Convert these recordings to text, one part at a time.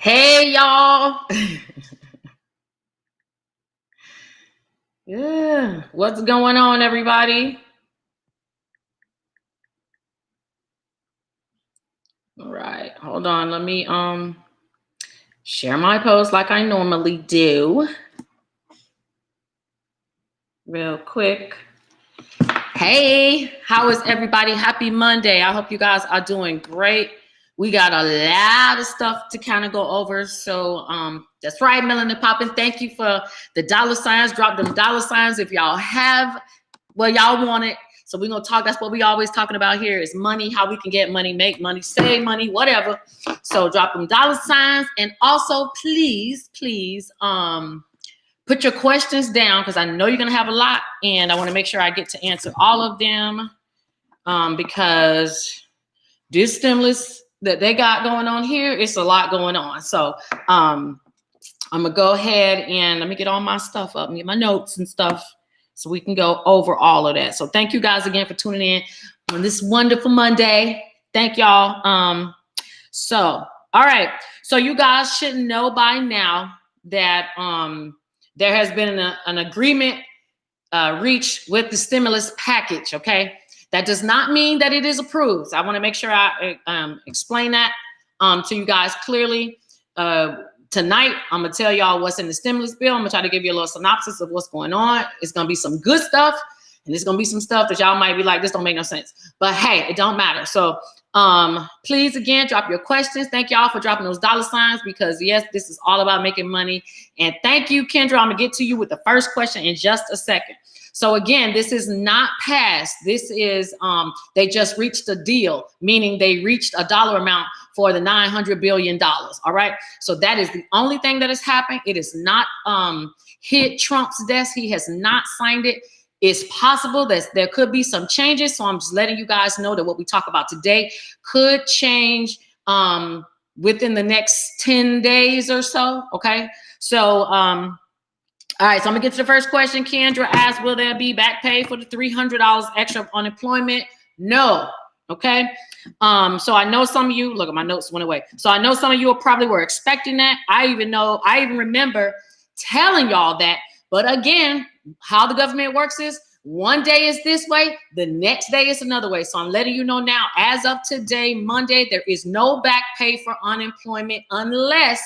Hey, y'all. Yeah, what's going on, everybody? All right, hold on. Let me share my post like I normally do. Real quick. Hey, how is everybody? Happy Monday. I hope you guys are doing great. We got a lot of stuff to kind of go over. So that's right, Melanin Poppin'. Thank you for the dollar signs. Drop them dollar signs if y'all have what y'all want it. So we're gonna talk. That's what we always talking about here is money, how we can get money, make money, save money, whatever. So drop them dollar signs. And also please, put your questions down because I know you're gonna have a lot, and I want to make sure I get to answer all of them because this stimulus that they got going on here, it's a lot going on. So I'm gonna go ahead and let me get all my stuff up and get my notes and stuff so we can go over all of that. So thank you guys again for tuning in on this wonderful Monday. Thank y'all. All right. So you guys should know by now that there has been an agreement reached with the stimulus package. Okay. That does not mean that it is approved. I want to make sure I explain that to you guys clearly. Tonight, I'm going to tell y'all what's in the stimulus bill. I'm going to try to give you a little synopsis of what's going on. It's going to be some good stuff, and there's going to be some stuff that y'all might be like, this don't make no sense. But hey, it don't matter. So please, again, drop your questions. Thank y'all for dropping those dollar signs because, yes, this is all about making money. And thank you, Kendra. I'm going to get to you with the first question in just a second. So again, this is not passed. This is, they just reached a deal, meaning they reached a dollar amount for the $900 billion. All right. So that is the only thing that has happened. It is not hit Trump's desk. He has not signed it. It's possible that there could be some changes. So I'm just letting you guys know that what we talk about today could change within the next 10 days or so. Okay. So, all right, so I'm gonna get to the first question. Kendra asked, will there be back pay for the $300 extra of unemployment? No, okay. So I know some of you, look at my notes went away. So I know some of you probably were expecting that. I even remember telling y'all that, but again, how the government works is one day is this way, the next day is another way. So I'm letting you know now, as of today, Monday, there is no back pay for unemployment unless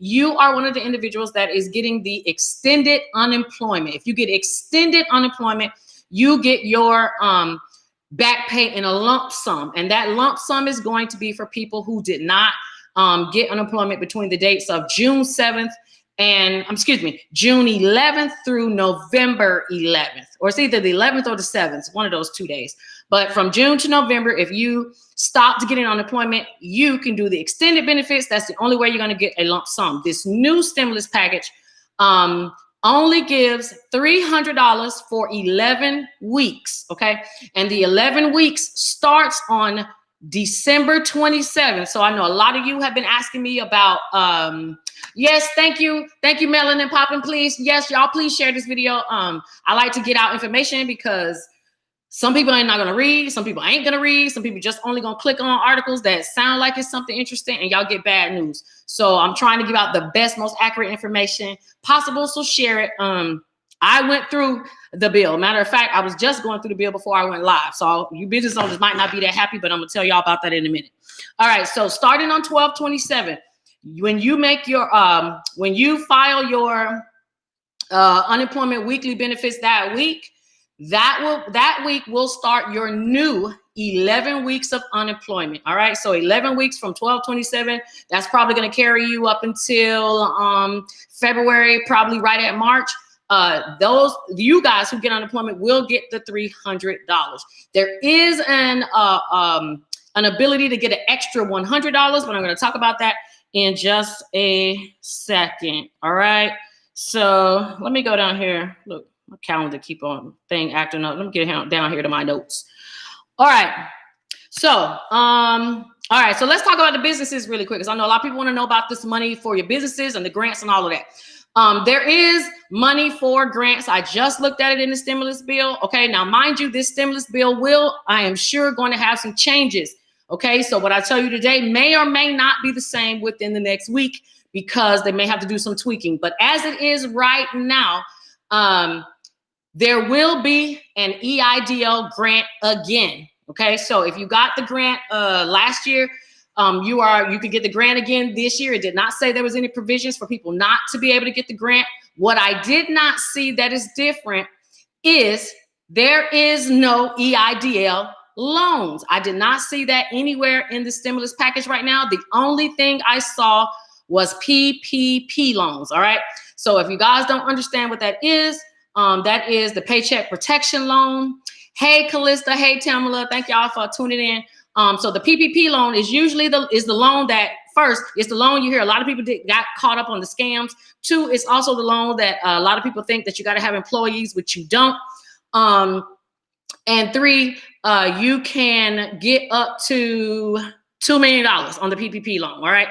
you are one of the individuals that is getting the extended unemployment. If you get extended unemployment, you get your back pay in a lump sum. And that lump sum is going to be for people who did not get unemployment between the dates of June 7th and, June 11th through November 11th. Or it's either the 11th or the 7th, one of those 2 days. But from June to November, if you stopped getting unemployment, you can do the extended benefits. That's the only way you're going to get a lump sum. This new stimulus package only gives $300 for 11 weeks, okay? And the 11 weeks starts on December 27th. So I know a lot of you have been asking me about, yes, thank you, Melanin Poppin', please. Yes, y'all, please share this video. I like to get out information because some people ain't not gonna read, some people ain't gonna read, some people just only gonna click on articles that sound like it's something interesting, and y'all get bad news. So I'm trying to give out the best, most accurate information possible, so share it. I went through the bill. Matter of fact, I was just going through the bill before I went live. So you business owners might not be that happy, but I'm gonna tell y'all about that in a minute. All right, so starting on 12/27, when you make your when you file your unemployment weekly benefits that week, that week will start your new 11 weeks of unemployment. All right. So 11 weeks from 12/27, that's probably going to carry you up until February, probably right at March. Those you guys who get unemployment will get the $300. There is an ability to get an extra $100, but I'm going to talk about that in just a second. All right. So let me go down here. Look. My calendar keep on thing acting up. Let me get down here to my notes. All right. So, all right. So let's talk about the businesses really quick, because I know a lot of people want to know about this money for your businesses and the grants and all of that. There is money for grants. I just looked at it in the stimulus bill. Okay. Now, mind you, this stimulus bill I am sure, going to have some changes. Okay. So what I tell you today may or may not be the same within the next week, because they may have to do some tweaking. But as it is right now, there will be an EIDL grant again. Okay, so if you got the grant last year, you could get the grant again this year. It did not say there was any provisions for people not to be able to get the grant. What I did not see that is different is there is no EIDL loans. I did not see that anywhere in the stimulus package right now. The only thing I saw was PPP loans. All right. So if you guys don't understand what that is the Paycheck Protection Loan. Hey, Callista. Hey, Tamala. Thank y'all for tuning in. So the PPP loan is usually the loan that first, it's the loan you hear a lot of people got caught up on the scams. 2, it's also the loan that a lot of people think that you got to have employees, which you don't. And 3, you can get up to $2 million on the PPP loan. All right.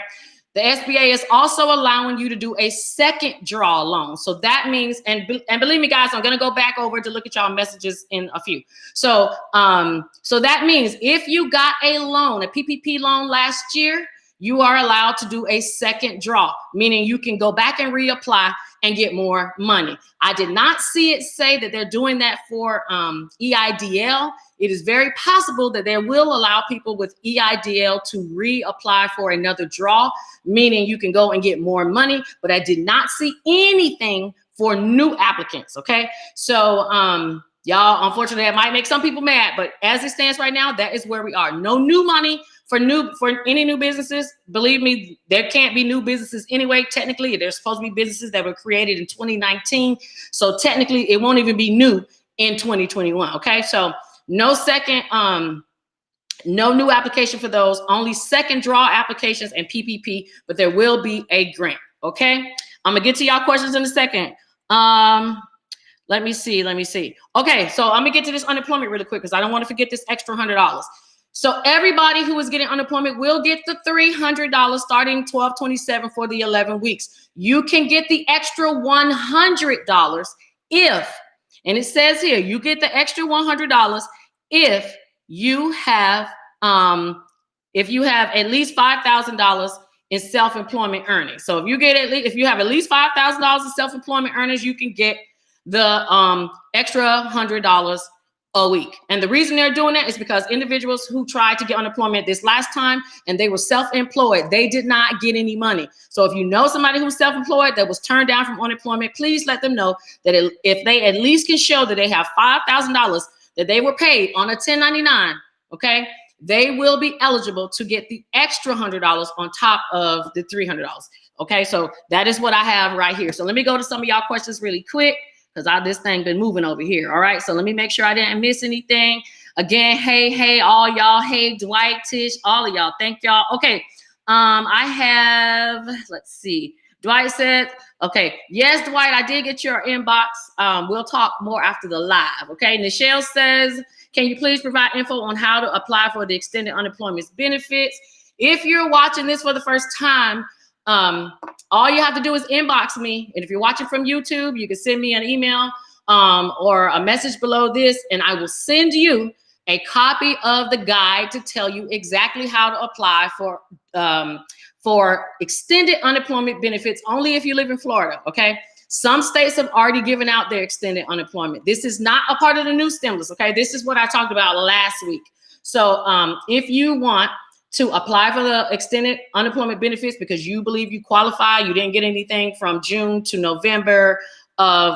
The SBA is also allowing you to do a second draw loan. So that means, and believe me, guys, I'm going to go back over to look at y'all messages in a few. So, so that means if you got a loan, a PPP loan last year, you are allowed to do a second draw, meaning you can go back and reapply and get more money. I did not see it say that they're doing that for EIDL. It is very possible that they will allow people with EIDL to reapply for another draw, meaning you can go and get more money, but I did not see anything for new applicants, okay? So y'all, unfortunately, that might make some people mad, but as it stands right now, that is where we are. No new money for any new businesses. Believe me, there can't be new businesses anyway. Technically, there's supposed to be businesses that were created in 2019. So technically, it won't even be new in 2021, okay? So no second, no new application for those, only second draw applications and PPP, but there will be a grant, okay? I'm gonna get to y'all questions in a second. Let me see. Okay, so I'm gonna get to this unemployment really quick because I don't want to forget this extra $100. So everybody who is getting unemployment will get the $300 starting 12/27 for the 11 weeks. You can get the extra $100 if, and it says here, you get the extra $100 if you have at least $5,000 in self-employment earnings. So if you have at least $5,000 in self-employment earnings, you can get the extra $100 a week. And the reason they're doing that is because individuals who tried to get unemployment this last time and they were self-employed, they did not get any money. So if you know somebody who's self-employed that was turned down from unemployment, please let them know that if they at least can show that they have $5,000 that they were paid on a 1099, okay, they will be eligible to get the extra $100 on top of the $300. Okay, so that is what I have right here. So let me go to some of y'all questions really quick, because this thing been moving over here. All right, so let me make sure I didn't miss anything. Again, hey, all y'all. Hey, Dwight, Tish, all of y'all. Thank y'all. Okay, I have, let's see. Dwight said, okay, yes, Dwight, I did get your inbox. We'll talk more after the live. Okay, Nichelle says, can you please provide info on how to apply for the extended unemployment benefits? If you're watching this for the first time, all you have to do is inbox me. And if you're watching from YouTube, you can send me an email or a message below this, and I will send you a copy of the guide to tell you exactly how to apply for extended unemployment benefits only if you live in Florida, okay? Some states have already given out their extended unemployment. This is not a part of the new stimulus, okay? This is what I talked about last week. So if you want to apply for the extended unemployment benefits because you believe you qualify, you didn't get anything from June to November of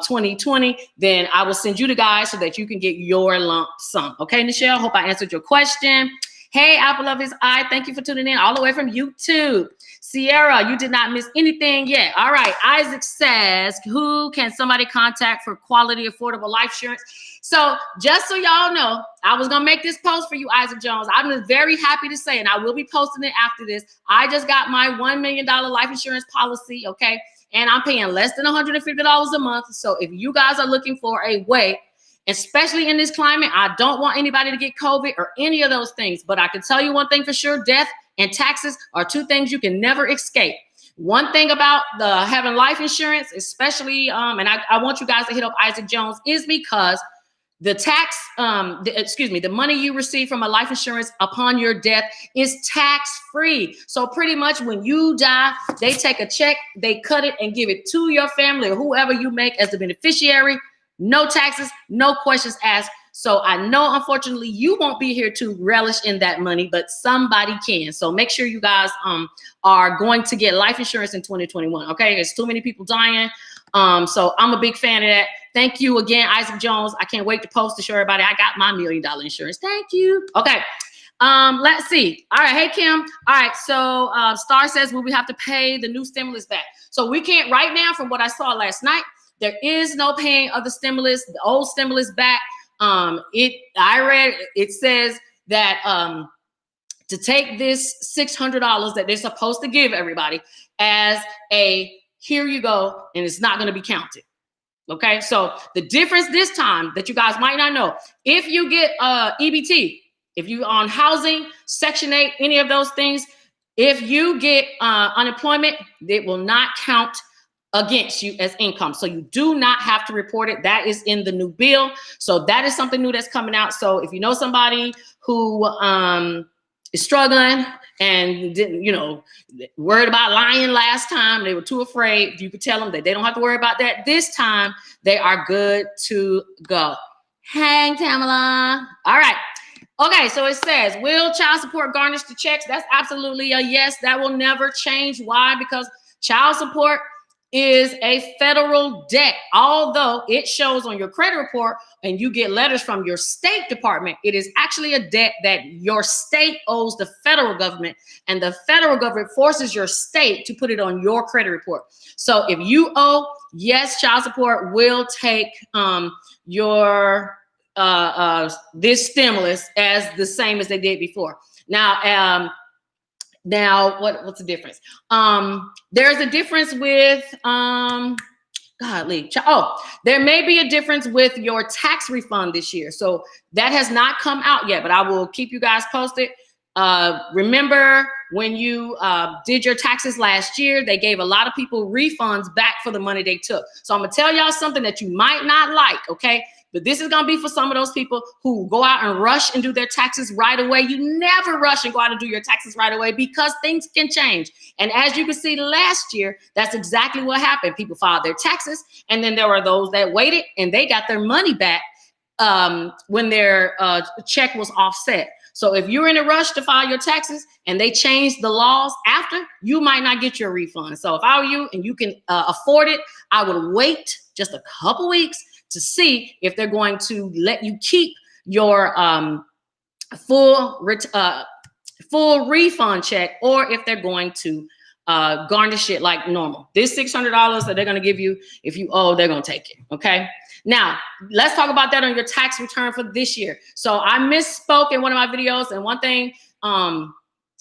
2020, then I will send you the guide so that you can get your lump sum. Okay, Nichelle, hope I answered your question. Hey, Apple of His Eye, thank you for tuning in all the way from YouTube. Sierra, you did not miss anything yet. All right, Isaac says, who can somebody contact for quality, affordable life insurance? So just so y'all know, I was gonna make this post for you, Isaac Jones. I'm very happy to say, and I will be posting it after this, I just got my $1 million life insurance policy, okay? And I'm paying less than $150 a month. So if you guys are looking for a way, especially in this climate, I don't want anybody to get COVID or any of those things. But I can tell you one thing for sure, death and taxes are two things you can never escape. One thing about having life insurance, especially, and I want you guys to hit up Isaac Jones, is because the money you receive from a life insurance upon your death is tax-free. So pretty much when you die, they take a check, they cut it and give it to your family or whoever you make as the beneficiary. No taxes, no questions asked. So I know, unfortunately, you won't be here to relish in that money, but somebody can. So make sure you guys are going to get life insurance in 2021. Okay, there's too many people dying. So I'm a big fan of that. Thank you again, Isaac Jones. I can't wait to post to show everybody I got my $1 million insurance. Thank you. Okay. Let's see. All right. Hey, Kim. All right. So Star says, will we have to pay the new stimulus back? So we can't right now, from what I saw last night. There is no paying of the stimulus, the old stimulus back. I read, it says that to take this $600 that they're supposed to give everybody as a here you go, and it's not going to be counted. Okay, so the difference this time that you guys might not know, if you get EBT, if you on housing, Section 8, any of those things, if you get unemployment, it will not count against you as income. So you do not have to report it. That is in the new bill. So that is something new that's coming out. So if you know somebody who is struggling and didn't, worried about lying last time, they were too afraid, you could tell them that they don't have to worry about that. This time they are good to go. Hang Tamala. All right. Okay, so it says, will child support garnish the checks? That's absolutely a yes. That will never change. Why? Because child support is a federal debt. Although it shows on your credit report and you get letters from your state department, it is actually a debt that your state owes the federal government, and the federal government forces your state to put it on your credit report. So if you owe, yes, child support will take your this stimulus as the same as they did before. Now, what's the difference? There's a difference with, there may be a difference with your tax refund this year. So that has not come out yet, but I will keep you guys posted. Remember when you did your taxes last year, they gave a lot of people refunds back for the money they took. So I'm gonna tell y'all something that you might not like, okay? But this is going to be for some of those people who go out and rush and do their taxes right away. You never rush and go out and do your taxes right away because things can change. And as you can see last year, that's exactly what happened. People filed their taxes, and then there were those that waited and they got their money back when their check was offset. So if you're in a rush to file your taxes and they change the laws after, you might not get your refund. So if I were you and you can afford it, I would wait just a couple weeks to see if they're going to let you keep your full refund check, or if they're going to garnish it like normal. This $600 that they're going to give you, if you owe, they're going to take it. Okay. Now let's talk about that on your tax return for this year. So I misspoke in one of my videos, and one thing, I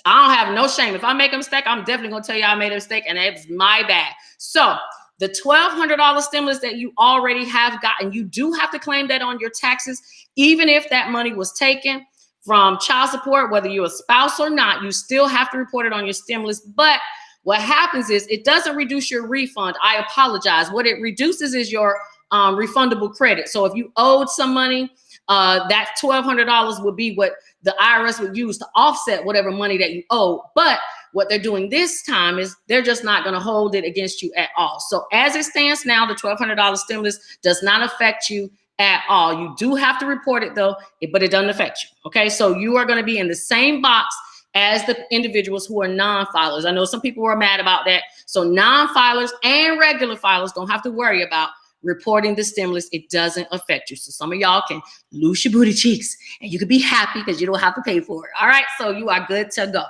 don't have no shame. If I make a mistake, I'm definitely going to tell you I made a mistake, and it's my bad. So the $1,200 stimulus that you already have gotten, you do have to claim that on your taxes, even if that money was taken from child support, whether you're a spouse or not, you still have to report it on your stimulus. But what happens is it doesn't reduce your refund. I apologize. What it reduces is your refundable credit. So if you owed some money, that $1,200 would be what the IRS would use to offset whatever money that you owe. But what they're doing this time is they're just not going to hold it against you at all. So as it stands now, the $1,200 stimulus does not affect you at all. You do have to report it though, but it doesn't affect you. Okay, so you are going to be in the same box as the individuals who are non-filers. I know some people were mad about that. So non-filers and regular filers don't have to worry about reporting the stimulus. It doesn't affect you. So some of y'all can loose your booty cheeks and you can be happy because you don't have to pay for it. All right, so you are good to go.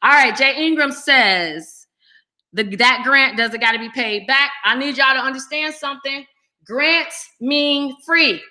All right, Jay Ingram says, that grant doesn't got to be paid back. I need y'all to understand something. Grants mean free.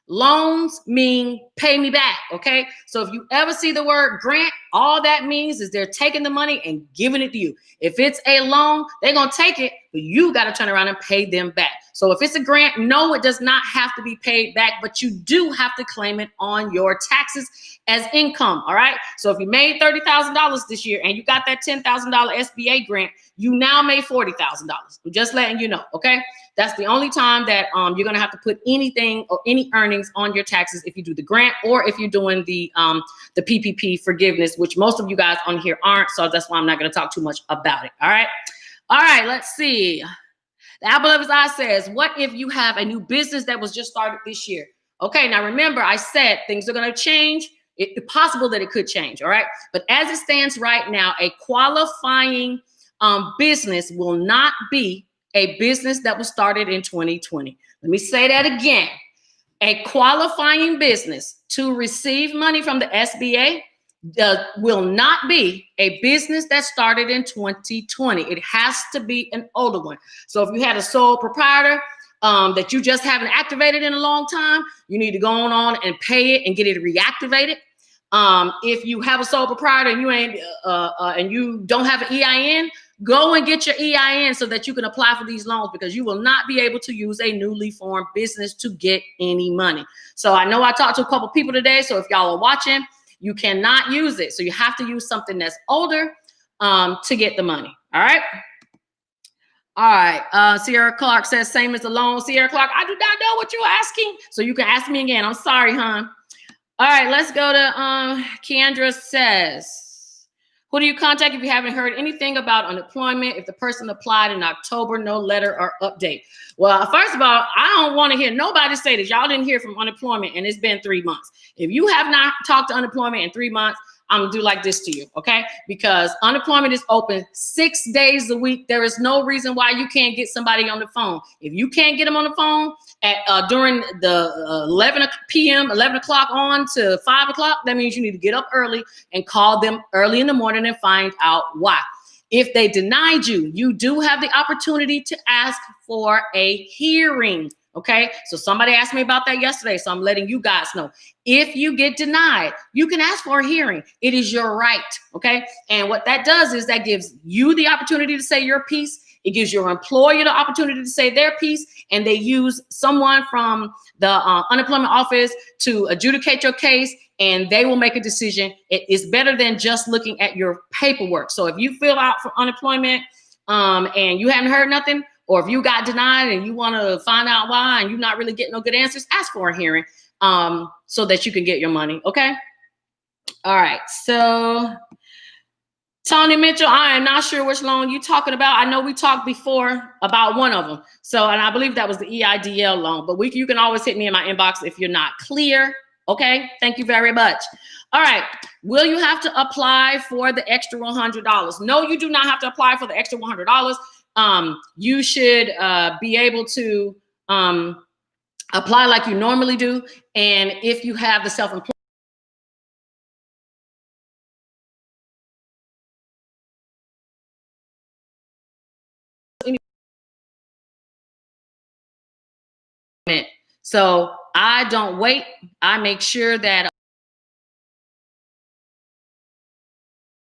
Loans mean pay me back, okay? So if you ever see the word grant, all that means is they're taking the money and giving it to you. If it's a loan, they're going to take it, but you got to turn around and pay them back. So if it's a grant, no, it does not have to be paid back, but you do have to claim it on your taxes as income. All right. So if you made $30,000 this year and you got that $10,000 SBA grant, you now made $40,000. I'm just letting you know. Okay. That's the only time that you're going to have to put anything or any earnings on your taxes if you do the grant or if you're doing the PPP forgiveness, which most of you guys on here aren't. So that's why I'm not going to talk too much about it. All right. All right. Let's see. The apple of his eye says, what if you have a new business that was just started this year? Okay. Now, remember, I said things are going to change. It's possible that it could change. All right. But as it stands right now, a qualifying business will not be a business that was started in 2020. Let me say that again. A qualifying business to receive money from the SBA will not be a business that started in 2020. It has to be an older one. So if you had a sole proprietor that you just haven't activated in a long time, you need to go on and pay it and get it reactivated. If you have a sole proprietor and you ain't and you don't have an EIN, go and get your EIN so that you can apply for these loans, because you will not be able to use a newly formed business to get any money. So I know I talked to a couple people today. So if y'all are watching, you cannot use it. So you have to use something that's older to get the money. All right. All right. Sierra Clark says, same as the loan. Sierra Clark, I do not know what you're asking. So you can ask me again. I'm sorry, hon. All right, let's go to Keandra says, who do you contact if you haven't heard anything about unemployment? If the person applied in October, no letter or update. Well, first of all, I don't want to hear nobody say this. Y'all didn't hear from unemployment and it's been 3 months. If you have not talked to unemployment in 3 months, I'm gonna do like this to you, okay? Because unemployment is open 6 days a week. There is no reason why you can't get somebody on the phone. If you can't get them on the phone at during the 11 p.m., 11 o'clock on to 5 o'clock, that means you need to get up early and call them early in the morning and find out why. If they denied you, you do have the opportunity to ask for a hearing. Okay, so somebody asked me about that yesterday, so I'm letting you guys know. If you get denied, you can ask for a hearing. It is your right, okay? And what that does is that gives you the opportunity to say your piece. It gives your employer the opportunity to say their piece, and they use someone from the unemployment office to adjudicate your case, and they will make a decision. It is better than just looking at your paperwork. So if you fill out for unemployment and you haven't heard nothing, or if you got denied and you want to find out why and you're not really getting no good answers, ask for a hearing so that you can get your money, okay? All right, so Tony Mitchell, I am not sure which loan you're talking about. I know we talked before about one of them. So, and I believe that was the EIDL loan, but you can always hit me in my inbox if you're not clear, okay? Thank you very much. All right, will you have to apply for the extra $100? No, you do not have to apply for the extra $100. You should be able to apply like you normally do. And if you have the self-employed, so I don't wait. I make sure that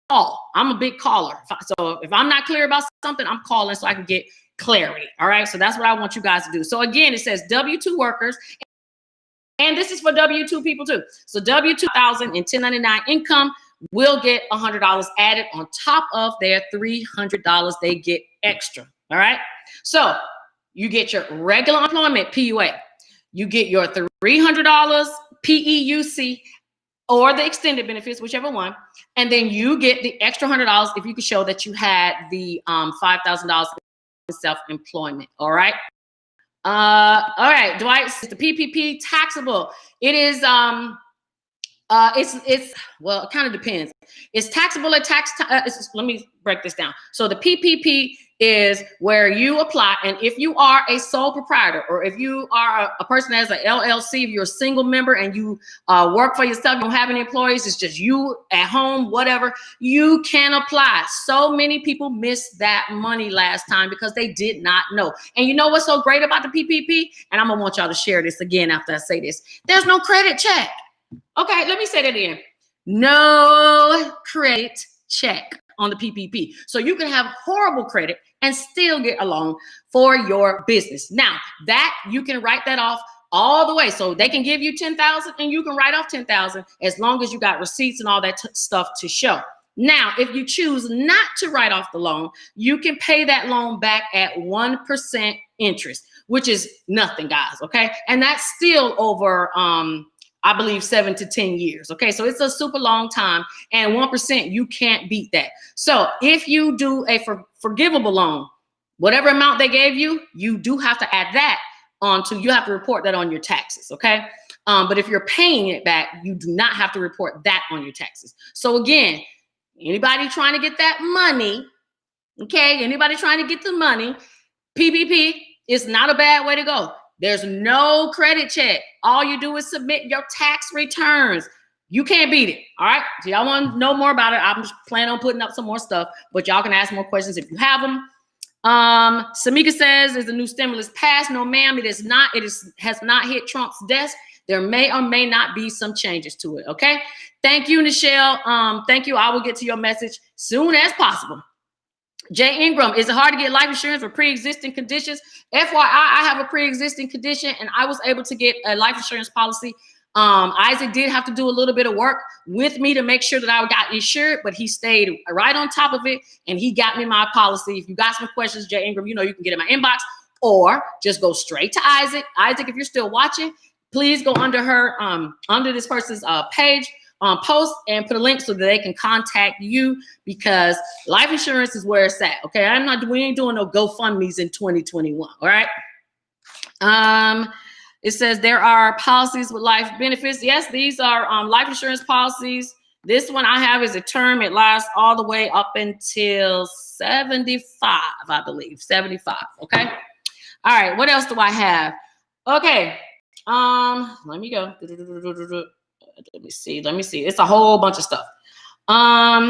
I'm a big caller. So if I'm not clear about something, I'm calling so I can get clarity. All right. So that's what I want you guys to do. So again, it says W-2 workers, and this is for W-2 people too. So W-2,000 and 1099 income will get $100 added on top of their $300 they get extra. All right. So you get your regular employment PUA. You get your $300 PEUC or the extended benefits, whichever one. And then you get the extra $100 if you can show that you had the $5,000 in self-employment. All right. All right, Dwight, the PPP taxable. It is it's well, it kind of depends. It's taxable at tax time. Let me break this down. So the PPP is where you apply, and if you are a sole proprietor, or if you are a person that has an LLC, if you're a single member and you work for yourself, you don't have any employees, it's just you at home, whatever, you can apply. So many people missed that money last time because they did not know. And you know what's so great about the PPP? And I'm gonna want y'all to share this again after I say this. There's no credit check. Okay, let me say that again. No credit check on the PPP. So you can have horrible credit and still get a loan for your business. Now, that you can write that off all the way. So they can give you $10,000 and you can write off $10,000 as long as you got receipts and all that stuff to show. Now, if you choose not to write off the loan, you can pay that loan back at 1% interest, which is nothing, guys. Okay. And that's still over, I believe 7 to 10 years. Okay. So it's a super long time, and 1%, you can't beat that. So if you do a forgivable loan, whatever amount they gave you, you do have to add that onto, you have to report that on your taxes. Okay. But if you're paying it back, you do not have to report that on your taxes. So again, anybody trying to get that money, okay, anybody trying to get the money, PPP is not a bad way to go. There's no credit check. All you do is submit your tax returns. You can't beat it. All right. So y'all want to know more about it? I'm just planning on putting up some more stuff, but y'all can ask more questions if you have them. Shamika says, is the new stimulus passed? No, ma'am, it is not. Has not hit Trump's desk. There may or may not be some changes to it. Okay. Thank you, Nichelle. Thank you. I will get to your message soon as possible. Jay Ingram, is it hard to get life insurance for pre-existing conditions? FYI, I have a pre-existing condition and I was able to get a life insurance policy. Isaac did have to do a little bit of work with me to make sure that I got insured, but he stayed right on top of it and he got me my policy. If you got some questions, Jay Ingram, you know you can get in my inbox or just go straight to Isaac. Isaac, if you're still watching, please go under her, under this person's page. Post and put a link so that they can contact you, because life insurance is where it's at. Okay, we ain't doing no GoFundMe's in 2021. All right. It says there are policies with life benefits. Yes, these are life insurance policies. This one I have is a term. It lasts all the way up until 75, I believe. 75. Okay. All right. What else do I have? Okay. Let me go. Let me see. It's a whole bunch of stuff. All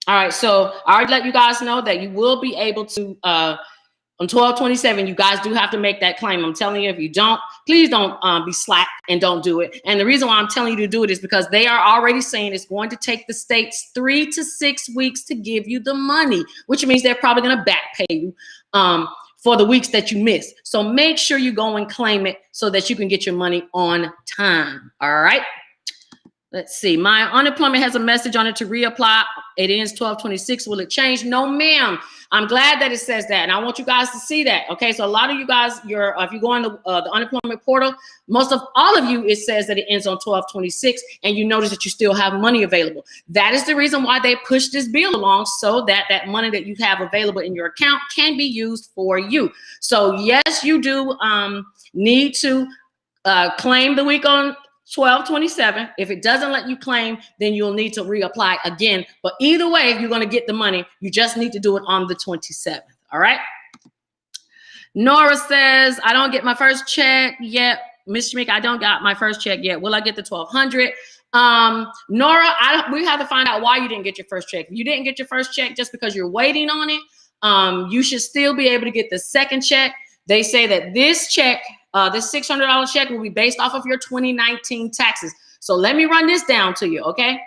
right. So I already let you guys know that you will be able to, on 12/27, you guys do have to make that claim. I'm telling you, if you don't, please don't be slack and don't do it. And the reason why I'm telling you to do it is because they are already saying it's going to take the states 3 to 6 weeks to give you the money, which means they're probably going to back pay you for the weeks that you miss. So make sure you go and claim it so that you can get your money on time. All right. Let's see. My unemployment has a message on it to reapply. It ends 12/26. Will it change? No, ma'am. I'm glad that it says that, and I want you guys to see that. Okay, so a lot of you guys, if you go on the unemployment portal, most of all of you, it says that it ends on 12/26, and you notice that you still have money available. That is the reason why they pushed this bill along, so that that money that you have available in your account can be used for you. So yes, you do need to claim the week on 12/27. If it doesn't let you claim, then you'll need to reapply again. But either way, if you're going to get the money, you just need to do it on the 27th. All right. Nora says, I don't get my first check yet. Miss Shamika, I don't got my first check yet. Will I get the $1,200? Nora, we have to find out why you didn't get your first check. If you didn't get your first check just because you're waiting on it, you should still be able to get the second check. They say that this check, this $600 check will be based off of your 2019 taxes. So let me run this down to you, okay?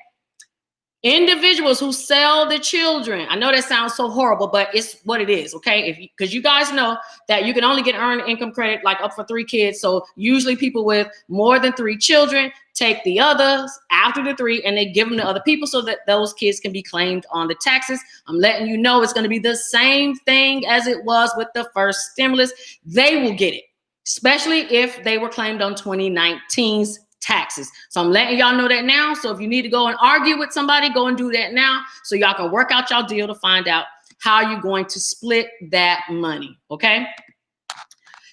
Individuals who sell the children. I know that sounds so horrible, but it's what it is, okay? Because you guys know that you can only get earned income credit like up for 3 kids. So usually people with more than 3 children take the others after the 3 and they give them to other people so that those kids can be claimed on the taxes. I'm letting you know it's going to be the same thing as it was with the first stimulus. They will get it, especially if they were claimed on 2019's taxes. So I'm letting y'all know that now. So if you need to go and argue with somebody, go and do that now so y'all can work out y'all deal to find out how you're going to split that money. Okay.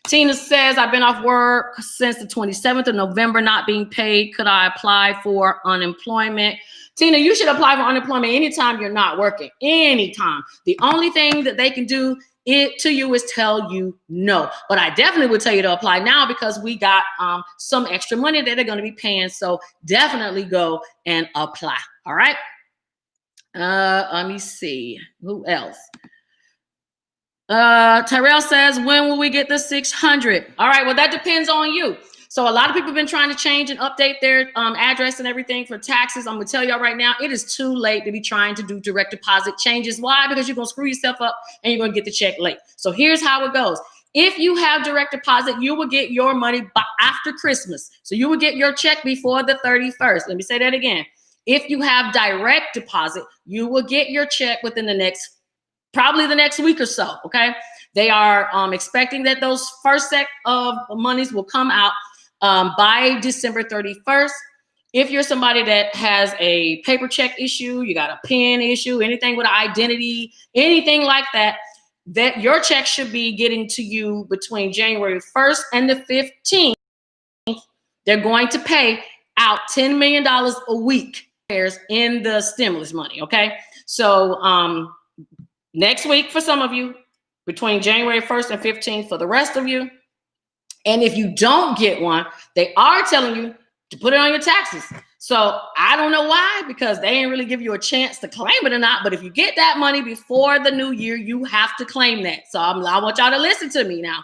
Tina says, I've been off work since the 27th of November, not being paid. Could I apply for unemployment? Tina, you should apply for unemployment anytime you're not working, anytime. The only thing that they can do to you is tell you no. But I definitely would tell you to apply now because we got some extra money that they're going to be paying. So definitely go and apply. All right. Let me see. Who else? Tyrell says, when will we get the 600? All right. Well, that depends on you. So a lot of people have been trying to change and update their address and everything for taxes. I'm gonna tell y'all right now, it is too late to be trying to do direct deposit changes. Why? Because you're gonna screw yourself up and you're gonna get the check late. So here's how it goes. If you have direct deposit, you will get your money after Christmas. So you will get your check before the 31st. Let me say that again. If you have direct deposit, you will get your check within probably the next week or so, okay? They are expecting that those first set of monies will come out by December 31st. If you're somebody that has a paper check issue, you got a PIN issue, anything with an identity, anything like that, that your check should be getting to you between January 1st and the 15th. They're going to pay out $10 million a week in the stimulus money, okay? So next week for some of you, between January 1st and 15th for the rest of you. And if you don't get one, they are telling you to put it on your taxes. So I don't know why, because they ain't really give you a chance to claim it or not. But if you get that money before the new year, you have to claim that. So I want y'all to listen to me now,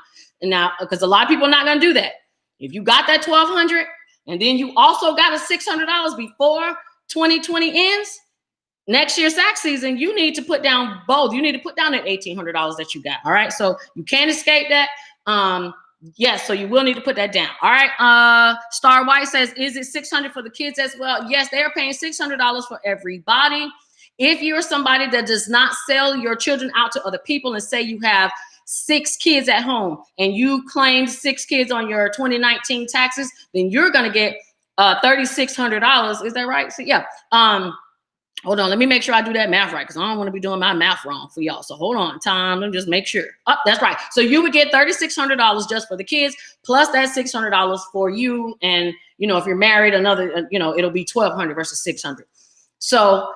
because a lot of people are not going to do that. If you got that $1,200 and then you also got a $600 before 2020 ends, next year's tax season, you need to put down both. You need to put down that $1,800 that you got. All right. So you can't escape that. Yes. So you will need to put that down. All right. Star White says, is it $600 for the kids as well? Yes, they are paying $600 for everybody. If you're somebody that does not sell your children out to other people and say you have 6 kids at home and you claimed 6 kids on your 2019 taxes, then you're going to get $3,600. Is that right? So yeah. Hold on, let me make sure I do that math right, because I don't want to be doing my math wrong for y'all. So hold on, time. Let me just make sure. Oh, that's right. So you would get $3,600 just for the kids, plus that $600 for you. And if you're married, another, it'll be $1,200 versus $600. So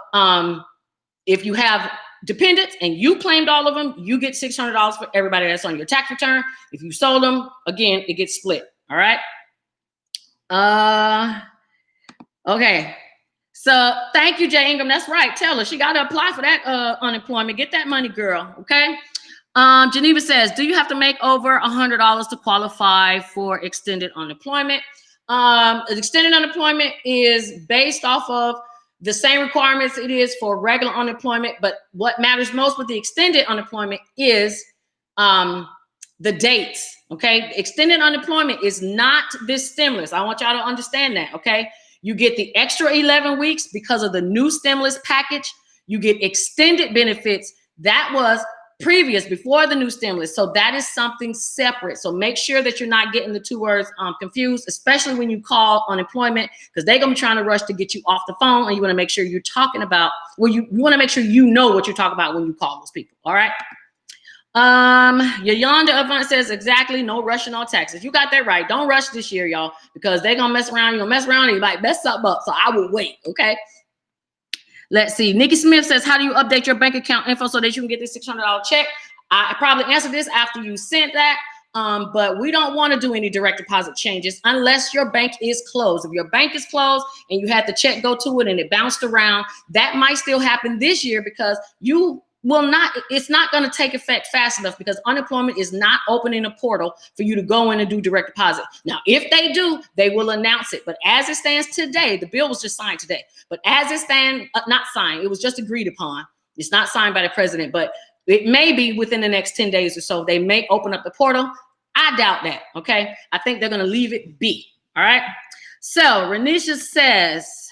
if you have dependents and you claimed all of them, you get $600 for everybody that's on your tax return. If you sold them, again, it gets split. All right. Okay. So thank you, Jay Ingram. That's right. Tell her she got to apply for that unemployment. Get that money, girl. Okay. Geneva says, do you have to make over $100 to qualify for extended unemployment? Extended unemployment is based off of the same requirements it is for regular unemployment. But what matters most with the extended unemployment is the dates. Okay. Extended unemployment is not this stimulus. I want y'all to understand that. Okay. You get the extra 11 weeks because of the new stimulus package. You get extended benefits. That was previous, before the new stimulus. So that is something separate. So make sure that you're not getting the two words confused, especially when you call unemployment, because they're going to be trying to rush to get you off the phone. And you want to make sure you're talking about, well, you want to make sure you know what you're talking about when you call those people. All right. Yolanda Avant says, exactly, no rushing on taxes. You got that right. Don't rush this year, y'all, because they're gonna mess around. You're gonna mess around and you might mess something up. So I will wait. Okay. Let's see. Nikki Smith says, how do you update your bank account info so that you can get this $600 check? I probably answered this after you sent that. But we don't want to do any direct deposit changes unless your bank is closed. If your bank is closed and you had the check go to it and it bounced around, that might still happen this year, because you will not, it's not going to take effect fast enough, because unemployment is not opening a portal for you to go in and do direct deposit. Now, if they do, they will announce it. But as it stands today, the bill was just signed today, but as it stands, not signed, it was just agreed upon. It's not signed by the president, but it may be within the next 10 days or so. They may open up the portal. I doubt that. Okay. I think they're going to leave it be. All right. So Renisha says,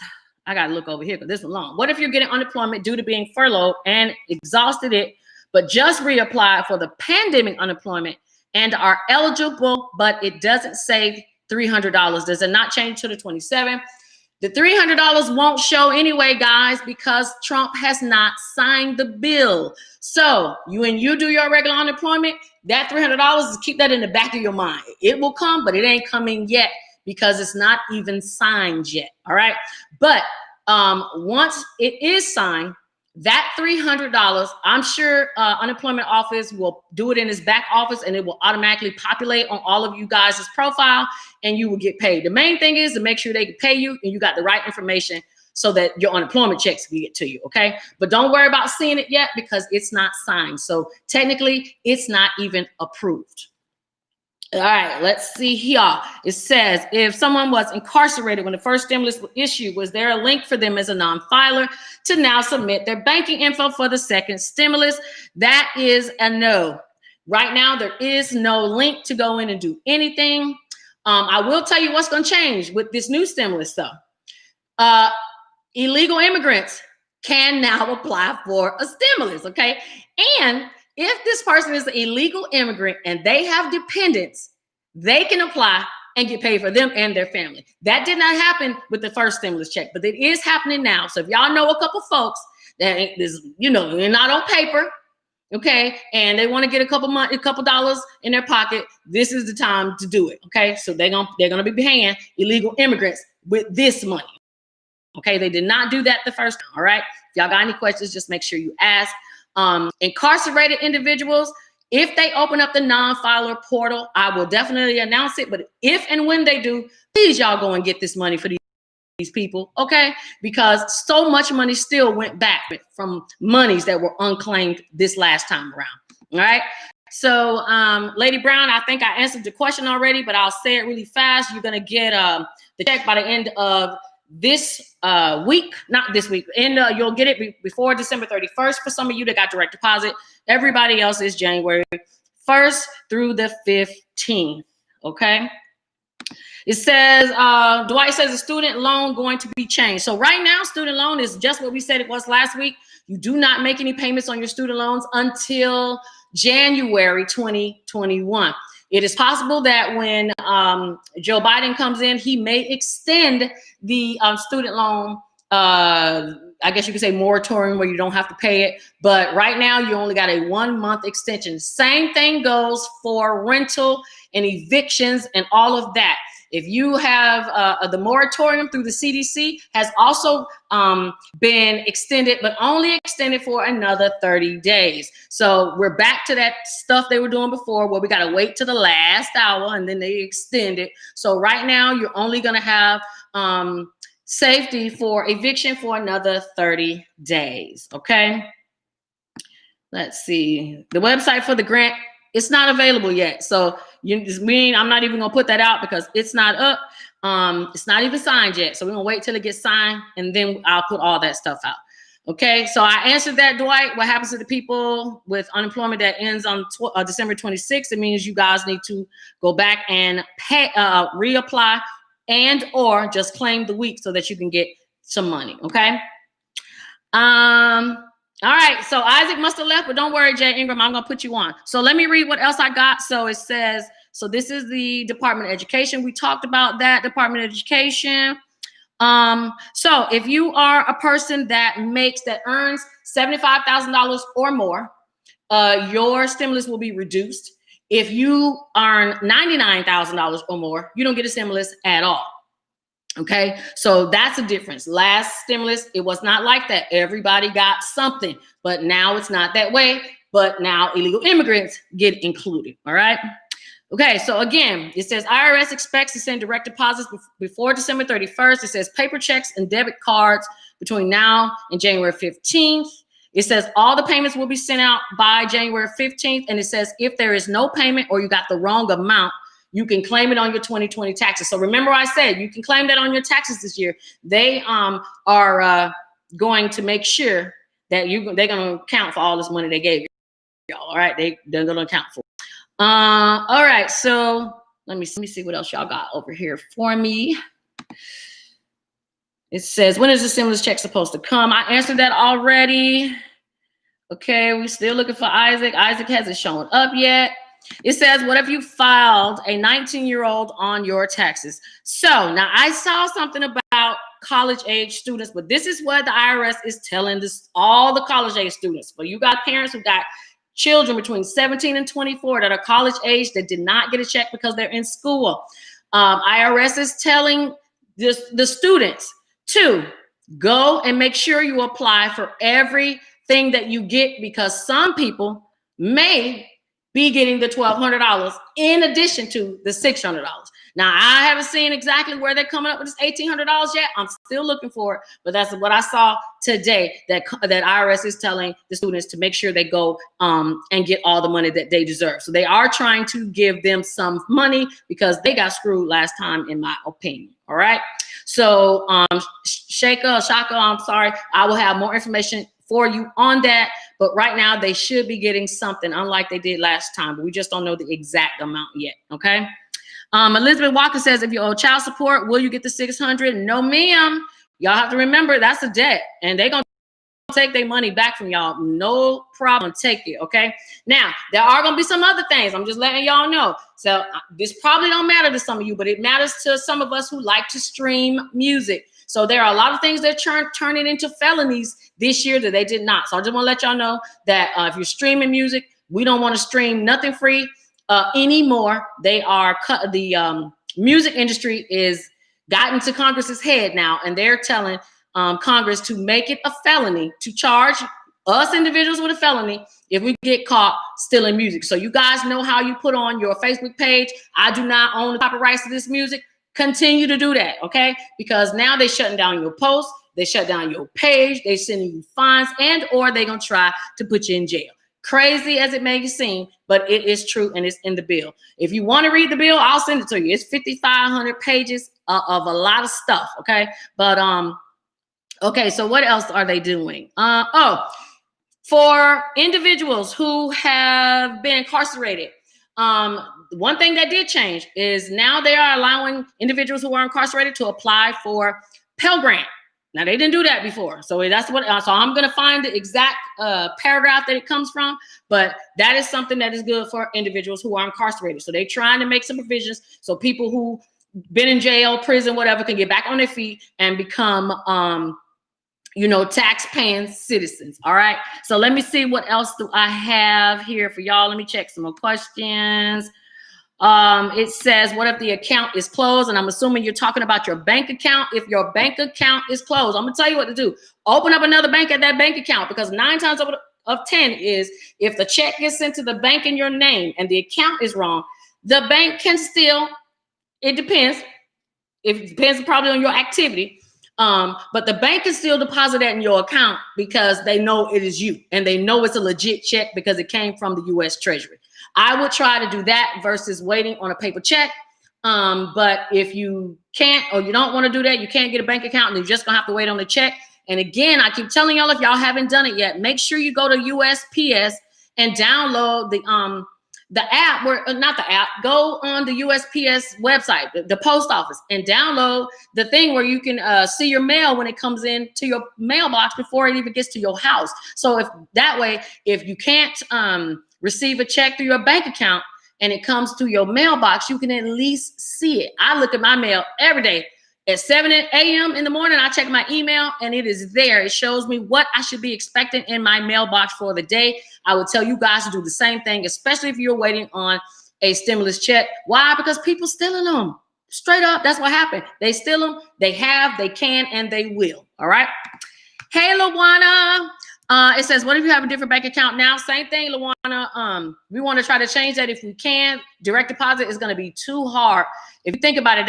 I got to look over here because this is long. What if you're getting unemployment due to being furloughed and exhausted it, but just reapplied for the pandemic unemployment and are eligible, but it doesn't say $300? Does it not change to the 27? The $300 won't show anyway, guys, because Trump has not signed the bill. So when you do your regular unemployment, that $300, keep that in the back of your mind. It will come, but it ain't coming yet, because it's not even signed yet. All right. But once it is signed, that $300, I'm sure unemployment office will do it in his back office, and it will automatically populate on all of you guys' profile, and you will get paid. The main thing is to make sure they can pay you and you got the right information so that your unemployment checks can get to you. Okay. But don't worry about seeing it yet, because it's not signed. So technically it's not even approved. All right, let's see here. It says, if someone was incarcerated when the first stimulus was issued, was there a link for them as a non-filer to now submit their banking info for the second stimulus? That is a no. Right now, there is no link to go in and do anything. I will tell you what's going to change with this new stimulus, though. Illegal immigrants can now apply for a stimulus, okay? And if this person is an illegal immigrant and they have dependents, they can apply and get paid for them and their family. That did not happen with the first stimulus check, but it is happening now. So if y'all know a couple folks that is, you know, they're not on paper, okay, and they want to get a couple dollars in their pocket, this is the time to do it, okay? So they're gonna be paying illegal immigrants with this money. Okay, they did not do that the first time. All right. If y'all got any questions, just make sure you ask. Incarcerated individuals, if they open up the non-filer portal, I will definitely announce it. But if and when they do, please y'all go and get this money for these people. Okay, because so much money still went back from monies that were unclaimed this last time around. All right. So, Lady Brown, I think I answered the question already, but I'll say it really fast. You're gonna get the check by the end of this week, not this week, and you'll get it before December 31st for some of you that got direct deposit. Everybody else is January 1st through the 15th, okay? It says, Dwight says a student loan going to be changed. So right now, student loan is just what we said it was last week. You do not make any payments on your student loans until January 2021. It is possible that when Joe Biden comes in, he may extend the student loan, I guess you could say moratorium, where you don't have to pay it. But right now, you only got a 1-month extension. Same thing goes for rental and evictions and all of that. If you have the moratorium through the CDC has also been extended, but only extended for another 30 days. So we're back to that stuff they were doing before, where we got to wait to the last hour and then they extend it. So right now you're only going to have safety for eviction for another 30 days. Okay. Let's see. The website for the grant, it's not available yet. So I'm not even gonna put that out because it's not up. It's not even signed yet. So we're gonna wait till it gets signed and then I'll put all that stuff out. Okay, so I answered that, Dwight. What happens to the people with unemployment that ends on December 26th? It means you guys need to go back and pay, reapply, and or just claim the week so that you can get some money. Okay. All right, so Isaac must have left, but don't worry, Jay Ingram, I'm gonna put you on. So let me read what else I got. So it says, so this is the Department of Education. We talked about that, Department of Education. So if you are a person that earns $75,000 or more, your stimulus will be reduced. If you earn $99,000 or more, you don't get a stimulus at all. Okay, so that's a difference. Last stimulus, it was not like that. Everybody got something, but now it's not that way. But now illegal immigrants get included. All right. Okay, so again, it says IRS expects to send direct deposits before December 31st. It says paper checks and debit cards between now and January 15th. It says all the payments will be sent out by January 15th. And it says if there is no payment or you got the wrong amount, you can claim it on your 2020 taxes. So remember I said you can claim that on your taxes this year. They are going to make sure that they're going to account for all this money they gave you. All right, they're going to account for. All right, so let me see what else y'all got over here for me. It says, when is the stimulus check supposed to come? I answered that already. Okay, we're still looking for Isaac. Isaac hasn't shown up yet. It says, what if you filed a 19-year-old on your taxes? So now I saw something about college age students, but this is what the IRS is telling all the college age students. But you got parents who got children between 17 and 24 that are college age that did not get a check because they're in school. IRS is telling the students to go and make sure you apply for everything that you get, because some people may be getting the $1,200 in addition to the $600. Now, I haven't seen exactly where they're coming up with this $1,800 yet. I'm still looking for it, but that's what I saw today, that IRS is telling the students to make sure they go and get all the money that they deserve. So they are trying to give them some money because they got screwed last time, in my opinion. All right. So Shaka, I'm sorry. I will have more information for you on that. But right now they should be getting something, unlike they did last time. But we just don't know the exact amount yet. Okay. Elizabeth Walker says, if you owe child support, will you get the $600? No, ma'am. Y'all have to remember that's a debt, and they're going to take their money back from y'all. No problem. Take it. Okay. Now, there are going to be some other things. I'm just letting y'all know. So this probably don't matter to some of you, but it matters to some of us who like to stream music. So there are a lot of things that turning into felonies this year that they did not. So I just want to let y'all know that if you're streaming music, we don't want to stream nothing free anymore. They are the music industry is gotten to Congress's head now, and they're telling Congress to make it a felony to charge us individuals with a felony if we get caught stealing music. So you guys know how you put on your Facebook page, I do not own the copyrights to this music. Continue to do that, okay? Because now they're shutting down your post, they shut down your page, they're sending you fines, and or they're gonna try to put you in jail. Crazy as it may seem, but it is true, and it's in the bill. If you want to read the bill, I'll send it to you. It's 5,500 pages of a lot of stuff, okay? But okay, so what else are they doing? For individuals who have been incarcerated, one thing that did change is now they are allowing individuals who are incarcerated to apply for Pell Grant. Now, they didn't do that before. So that's what, so I'm going to find the exact paragraph that it comes from, but that is something that is good for individuals who are incarcerated. So they're trying to make some provisions so people who been in jail, prison, whatever, can get back on their feet and become, tax-paying citizens. All right. So let me see what else do I have here for y'all. Let me check some more questions. It says, what if the account is closed? And I'm assuming you're talking about your bank account. If your bank account is closed, I'm gonna tell you what to do. Open up another bank at that bank account, because 9 times out of 10 is if the check gets sent to the bank in your name and the account is wrong, the bank can still, it depends. It depends probably on your activity. But the bank can still deposit that in your account because they know it is you and they know it's a legit check because it came from the U.S. Treasury. I would try to do that versus waiting on a paper check. But if you can't, or you don't want to do that, you can't get a bank account and you're just gonna have to wait on the check. And again, I keep telling y'all, if y'all haven't done it yet, make sure you go to USPS and download the app, go on the USPS website, the post office, and download the thing where you can see your mail when it comes in to your mailbox before it even gets to your house. So if you can't receive a check through your bank account and it comes to your mailbox, you can at least see it. I look at my mail every day. At 7 a.m. in the morning, I check my email and it is there. It shows me what I should be expecting in my mailbox for the day. I would tell you guys to do the same thing, especially if you're waiting on a stimulus check. Why? Because people stealing them. Straight up, that's what happened. They steal them, they can, and they will. All right. Hey, Lawana. It says, what if you have a different bank account now? Same thing, Lawana. We want to try to change that if we can. Direct deposit is going to be too hard. If you think about it,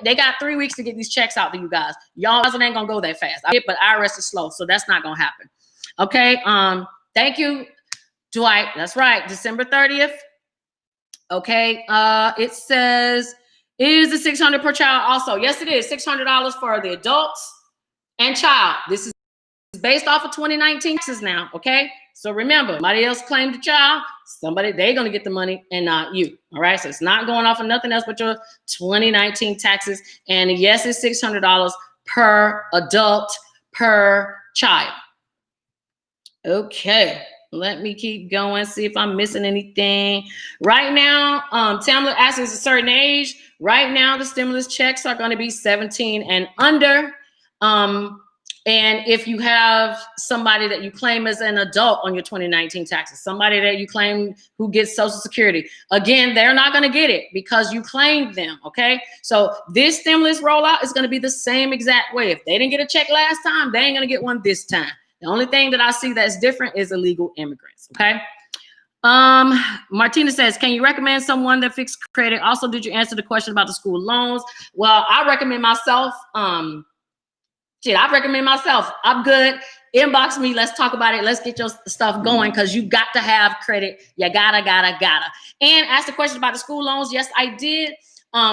they got 3 weeks to get these checks out to you guys. Y'all ain't gonna go that fast. But IRS is slow, so that's not gonna happen. Okay. Thank you, Dwight. That's right. December 30th. Okay. It says, is the $600 per child also? Yes, it is. $600 for the adults and child. This is based off of 2019 taxes now. Okay. So remember, somebody else claimed the child, they're going to get the money and not you. All right. So it's not going off of nothing else but your 2019 taxes. And yes, it's $600 per adult per child. Okay. Let me keep going, see if I'm missing anything. Right now, Tamla asks, is a certain age. Right now, the stimulus checks are going to be 17 and under. And if you have somebody that you claim as an adult on your 2019 taxes, somebody that you claim who gets Social Security, again, they're not going to get it because you claimed them, okay? So this stimulus rollout is going to be the same exact way. If they didn't get a check last time, they ain't going to get one this time. The only thing that I see that's different is illegal immigrants, okay? Martina says, can you recommend someone that fixed credit? Also, did you answer the question about the school loans? Well, I recommend myself. I recommend myself. I'm good. Inbox me. Let's talk about it. Let's get your stuff going because you got to have credit. You gotta. And ask the question about the school loans. Yes, I did.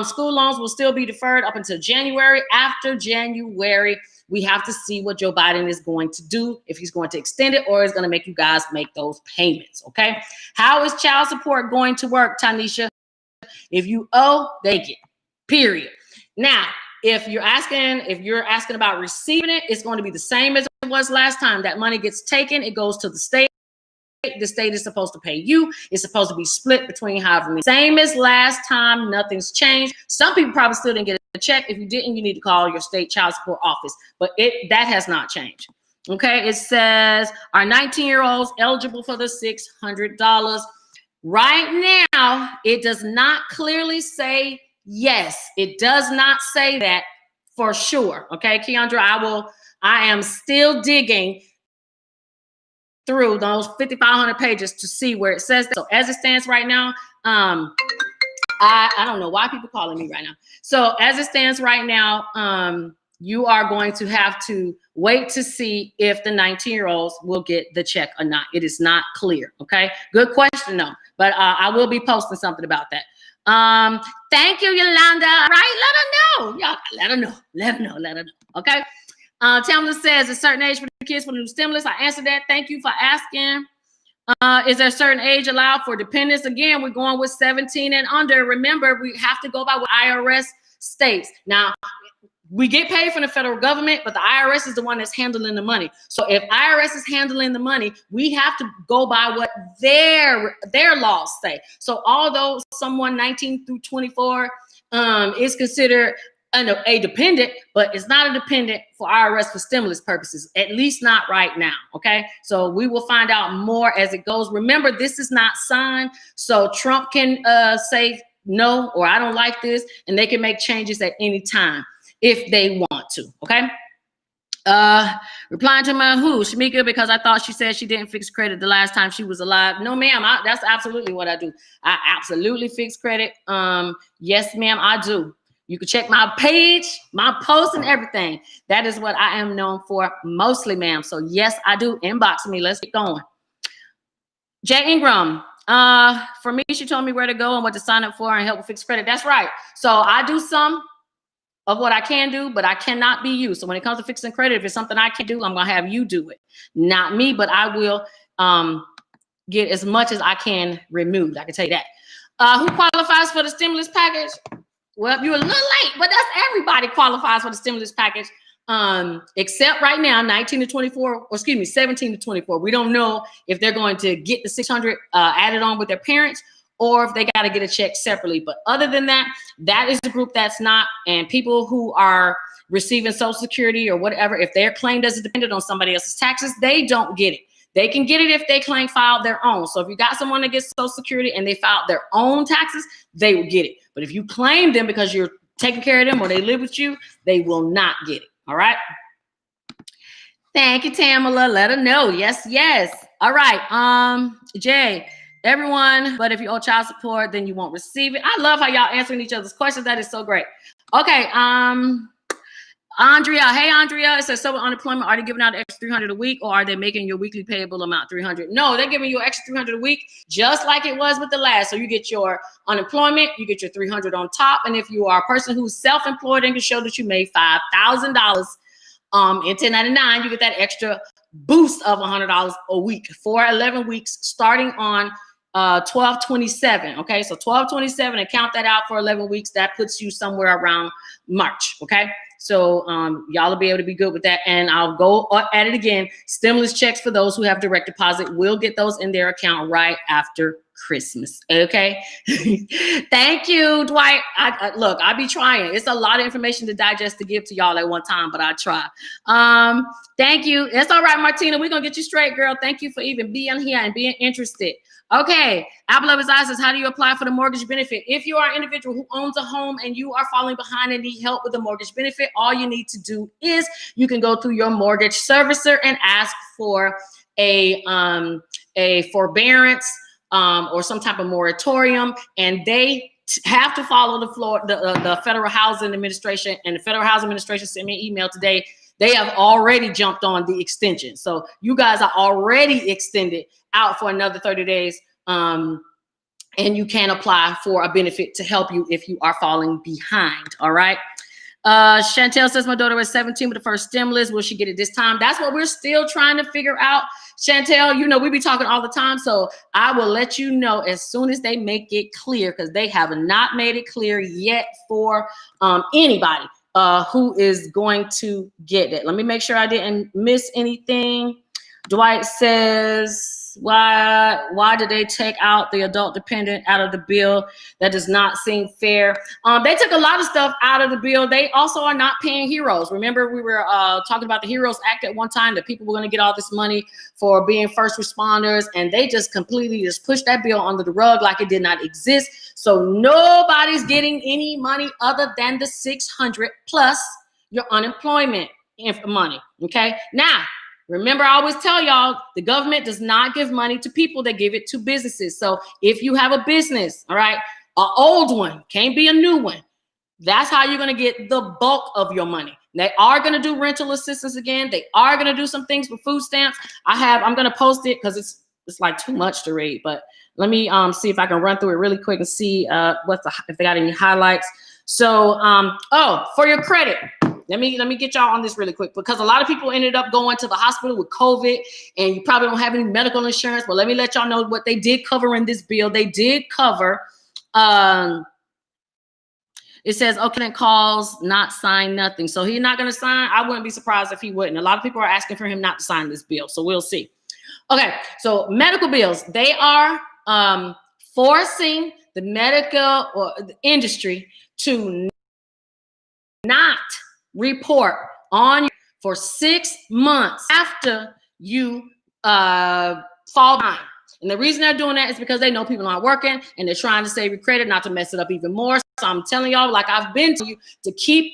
School loans will still be deferred up until January. After January, we have to see what Joe Biden is going to do, if he's going to extend it or is going to make you guys make those payments, okay? How is child support going to work, Tanisha? If you owe, they get, period. Now, if you're asking about receiving it, it's going to be the same as it was last time. That money gets taken, it goes to the state. The state is supposed to pay you. It's supposed to be split between however many. Same as last time, nothing's changed. Some people probably still didn't get a check. If you didn't, you need to call your state child support office, but that has not changed. Okay, it says, are 19-year-olds eligible for the $600? Right now, it does not clearly say yes. It does not say that for sure. Okay, Keandra, I am still digging through those 5,500 pages to see where it says that. So as it stands right now, I don't know why people calling me right now. So as it stands right now, you are going to have to wait to see if the 19-year-olds will get the check or not. It is not clear. Okay, good question though, but I will be posting something about that. Thank you, Yolanda. All right, let her know. Y'all, let her know. Okay. Tamla says a certain age for the kids for the new stimulus. I answered that. Thank you for asking. Is there a certain age allowed for dependents? Again, we're going with 17 and under. Remember, we have to go by what IRS states. Now, we get paid from the federal government, but the IRS is the one that's handling the money. So if IRS is handling the money, we have to go by what their laws say. So although someone 19 through 24 is considered a dependent, but it's not a dependent for IRS for stimulus purposes, at least not right now, okay? So we will find out more as it goes. Remember, this is not signed, so Trump can say no, or I don't like this, and they can make changes at any time if they want to, okay? Replying to my Shamika, because I thought she said she didn't fix credit the last time she was alive. No, ma'am, that's absolutely what I do. I absolutely fix credit. Yes, ma'am, I do. You can check my page, my posts, and everything. That is what I am known for mostly, ma'am. So yes, I do. Inbox me. Let's get going. Jay Ingram. For me, she told me where to go and what to sign up for and help with fixed credit. That's right. So I do some of what I can do, but I cannot be you. So when it comes to fixing credit, if it's something I can do, I'm going to have you do it. Not me, but I will get as much as I can removed. I can tell you that. Who qualifies for the stimulus package? Well, you're a little late, but that's everybody qualifies for the stimulus package, except right now, 19 to 24, or excuse me, 17 to 24. We don't know if they're going to get the 600 added on with their parents or if they got to get a check separately. But other than that, that is the group that's not. And people who are receiving Social Security or whatever, if they're claimed as a dependent on somebody else's taxes, they don't get it. They can get it if they filed their own. So if you got someone that gets Social Security and they filed their own taxes, they will get it. But if you claim them because you're taking care of them or they live with you, they will not get it. All right. Thank you, Tamala. Let her know. Yes, yes. All right. Jay, everyone, but if you owe child support, then you won't receive it. I love how y'all answering each other's questions. That is so great. Okay. Andrea, hey Andrea, it says, so with unemployment, are they giving out extra 300 a week or are they making your weekly payable amount 300? No, they're giving you an extra 300 a week, just like it was with the last. So you get your unemployment, you get your 300 on top. And if you are a person who's self-employed and can show that you made $5,000 in 1099, you get that extra boost of $100 a week for 11 weeks starting on 12/27. Okay, so 12/27 and count that out for 11 weeks. That puts you somewhere around March. Okay. So y'all will be able to be good with that. And I'll go at it again. Stimulus checks for those who have direct deposit will get those in their account right after Christmas. Okay. Thank you, Dwight. Look, I be trying. It's a lot of information to digest to give to y'all at one time, but I try. Thank you. It's all right, Martina. We're going to get you straight, girl. Thank you for even being here and being interested. Okay. Apple of his eye says, how do you apply for the mortgage benefit? If you are an individual who owns a home and you are falling behind and need help with the mortgage benefit, all you need to do is you can go through your mortgage servicer and ask for a forbearance or some type of moratorium, and they have to follow the Federal Housing Administration. And the Federal Housing Administration sent me an email today. They have already jumped on the extension. So you guys are already extended out for another 30 days. And you can apply for a benefit to help you if you are falling behind. All right. Chantel says, my daughter was 17 with the first stimulus. Will she get it this time? That's what we're still trying to figure out. Chantel, you know, we be talking all the time. So I will let you know as soon as they make it clear, because they have not made it clear yet for anybody who is going to get it. Let me make sure I didn't miss anything. Dwight says, why did they take out the adult dependent out of the bill? That does not seem fair. They took a lot of stuff out of the bill. They also are not paying heroes. Remember, we were talking about the Heroes Act at one time, that people were going to get all this money for being first responders, and they just completely just pushed that bill under the rug like it did not exist. So nobody's getting any money other than the $600 plus your unemployment money. Okay, now, remember, I always tell y'all, the government does not give money to people, they give it to businesses. So if you have a business, all right, an old one, can't be a new one, that's how you're going to get the bulk of your money. They are going to do rental assistance again. They are going to do some things with food stamps. I'm going to post it because it's like too much to read, but let me see if I can run through it really quick and see if they got any highlights. So, for your credit, let me get y'all on this really quick, because a lot of people ended up going to the hospital with COVID, and you probably don't have any medical insurance. But let me let y'all know what they did cover in this bill. They did cover, it says, okay, calls, not sign, nothing. So he's not going to sign. I wouldn't be surprised if he wouldn't. A lot of people are asking for him not to sign this bill. So we'll see. Okay, so medical bills, they are forcing the medical or the industry to not report on for 6 months after you fall behind. And the reason they're doing that is because they know people aren't working, and they're trying to save your credit, not to mess it up even more. So I'm telling y'all, like I've been to you, to keep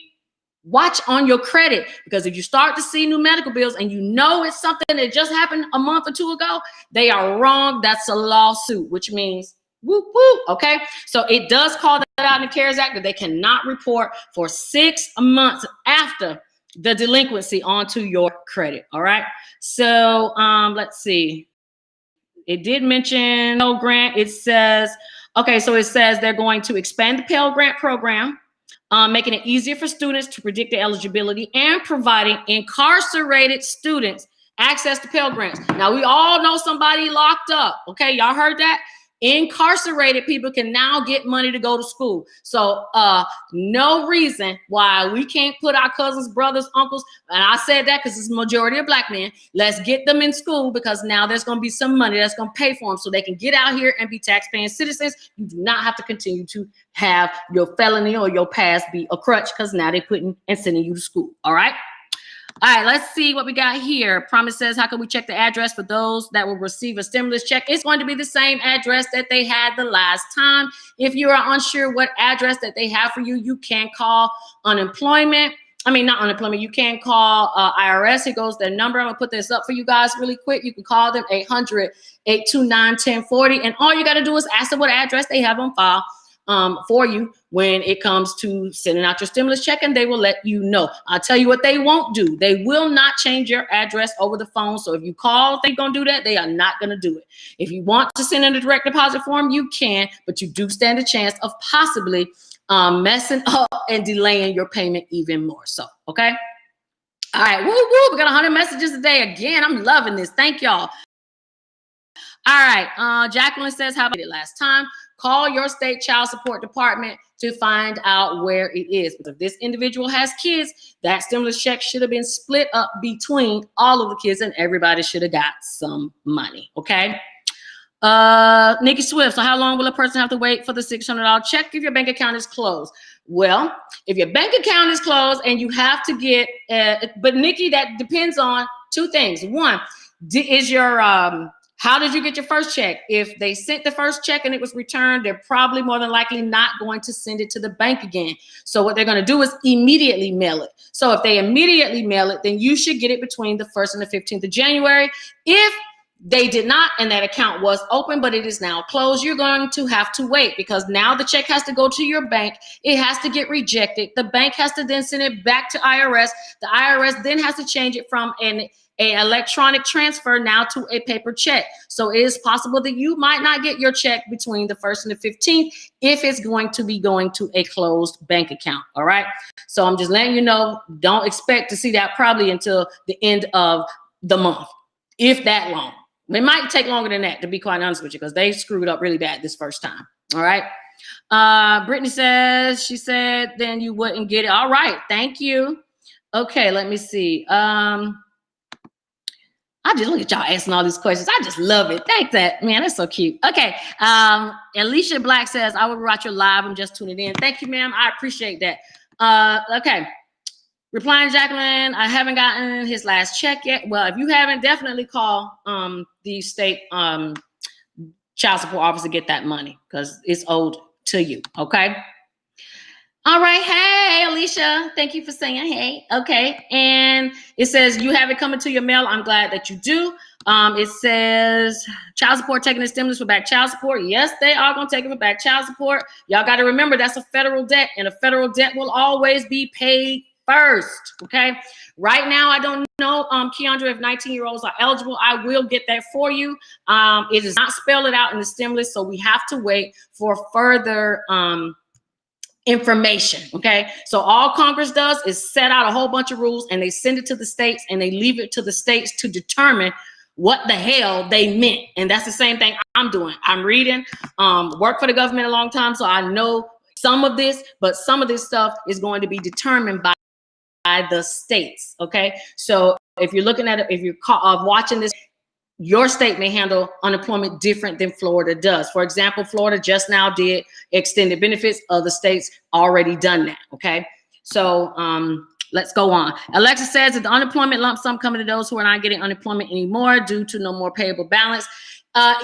watch on your credit, because if you start to see new medical bills and you know it's something that just happened a month or two ago, they are wrong. That's a lawsuit, which means whoop, whoop. Okay, so it does call that out in the CARES Act, that they cannot report for 6 months after the delinquency onto your credit. All right, so let's see. It did mention Pell Grant. It says, okay, so it says they're going to expand the Pell Grant program, making it easier for students to predict their eligibility, and providing incarcerated students access to Pell Grants. Now, we all know somebody locked up. Okay, y'all heard that? Incarcerated people can now get money to go to school. So no reason why we can't put our cousins, brothers, uncles, and I said that because it's a majority of black men, let's get them in school, because now there's going to be some money that's going to pay for them so they can get out here and be tax-paying citizens. You do not have to continue to have your felony or your past be a crutch, because now they're putting and sending you to school. All right. All right, let's see what we got here. Promise says, how can we check the address for those that will receive a stimulus check? It's going to be the same address that they had the last time. If you are unsure what address that they have for you, you can call unemployment. I mean, not unemployment. You can call IRS. Here goes their number. I'm going to put this up for you guys really quick. You can call them 800-829-1040. And all you got to do is ask them what address they have on file for you when it comes to sending out your stimulus check, and they will let you know. I'll tell you what they won't do. They will not change your address over the phone. So if you call, they're going to do that. They are not going to do it. If you want to send in a direct deposit form, you can, but you do stand a chance of possibly messing up and delaying your payment even more. So, okay. All right. Woo, woo. We got 100 messages today. Again, I'm loving this. Thank y'all. All right. Jacqueline says, how about it last time? Call your state child support department to find out where it is. But if this individual has kids, that stimulus check should have been split up between all of the kids, and everybody should have got some money. Okay. Nikki Swift. So how long will a person have to wait for the $600 check if your bank account is closed? Well, if your bank account is closed and you have to get, but Nikki, that depends on two things. One, is your, how did you get your first check? If they sent the first check and it was returned, they're probably more than likely not going to send it to the bank again. So what they're going to do is immediately mail it. So if they immediately mail it, then you should get it between the 1st and the 15th of January. If they did not, and that account was open, but it is now closed. You're going to have to wait because now the check has to go to your bank. It has to get rejected. The bank has to then send it back to IRS. The IRS then has to change it from an electronic transfer now to a paper check. So it is possible that you might not get your check between the 1st and the 15th if it's going to be going to a closed bank account. All right. So I'm just letting you know, don't expect to see that probably until the end of the month, if that long. It might take longer than that, to be quite honest with you, because they screwed up really bad this first time. All right. Brittany says, she said, then you wouldn't get it. All right. Thank you. Okay. Let me see. I just look at y'all asking all these questions. I just love it. Thank that, man. That's so cute. Okay. Alicia Black says, I will watch your live. I'm just tuning in. Thank you, ma'am. I appreciate that. Okay. Replying Jacqueline, I haven't gotten his last check yet. Well, if you haven't, definitely call the state child support office to get that money because it's owed to you. Okay. All right. Hey, Alicia. Thank you for saying hey. Okay. And it says you have it coming to your mail. I'm glad that you do. It says child support taking the stimulus for back child support. Yes, they are going to take it for back child support. Y'all got to remember that's a federal debt, and a federal debt will always be paid first. Okay. Right now, I don't know, Keandra, if 19-year-olds are eligible. I will get that for you. It is not spelled it out in the stimulus, so we have to wait for further information. Okay. So all Congress does is set out a whole bunch of rules and they send it to the states and they leave it to the states to determine what the hell they meant. And that's the same thing I'm doing. I'm reading, worked for the government a long time, so I know some of this, but some of this stuff is going to be determined by the states. Okay. So if you're looking at it, if you're watching this, your state may handle unemployment different than Florida does. For example, Florida just now did extended benefits. Other states already done that. Okay. So let's go on. Alexa says that the unemployment lump sum coming to those who are not getting unemployment anymore due to no more payable balance.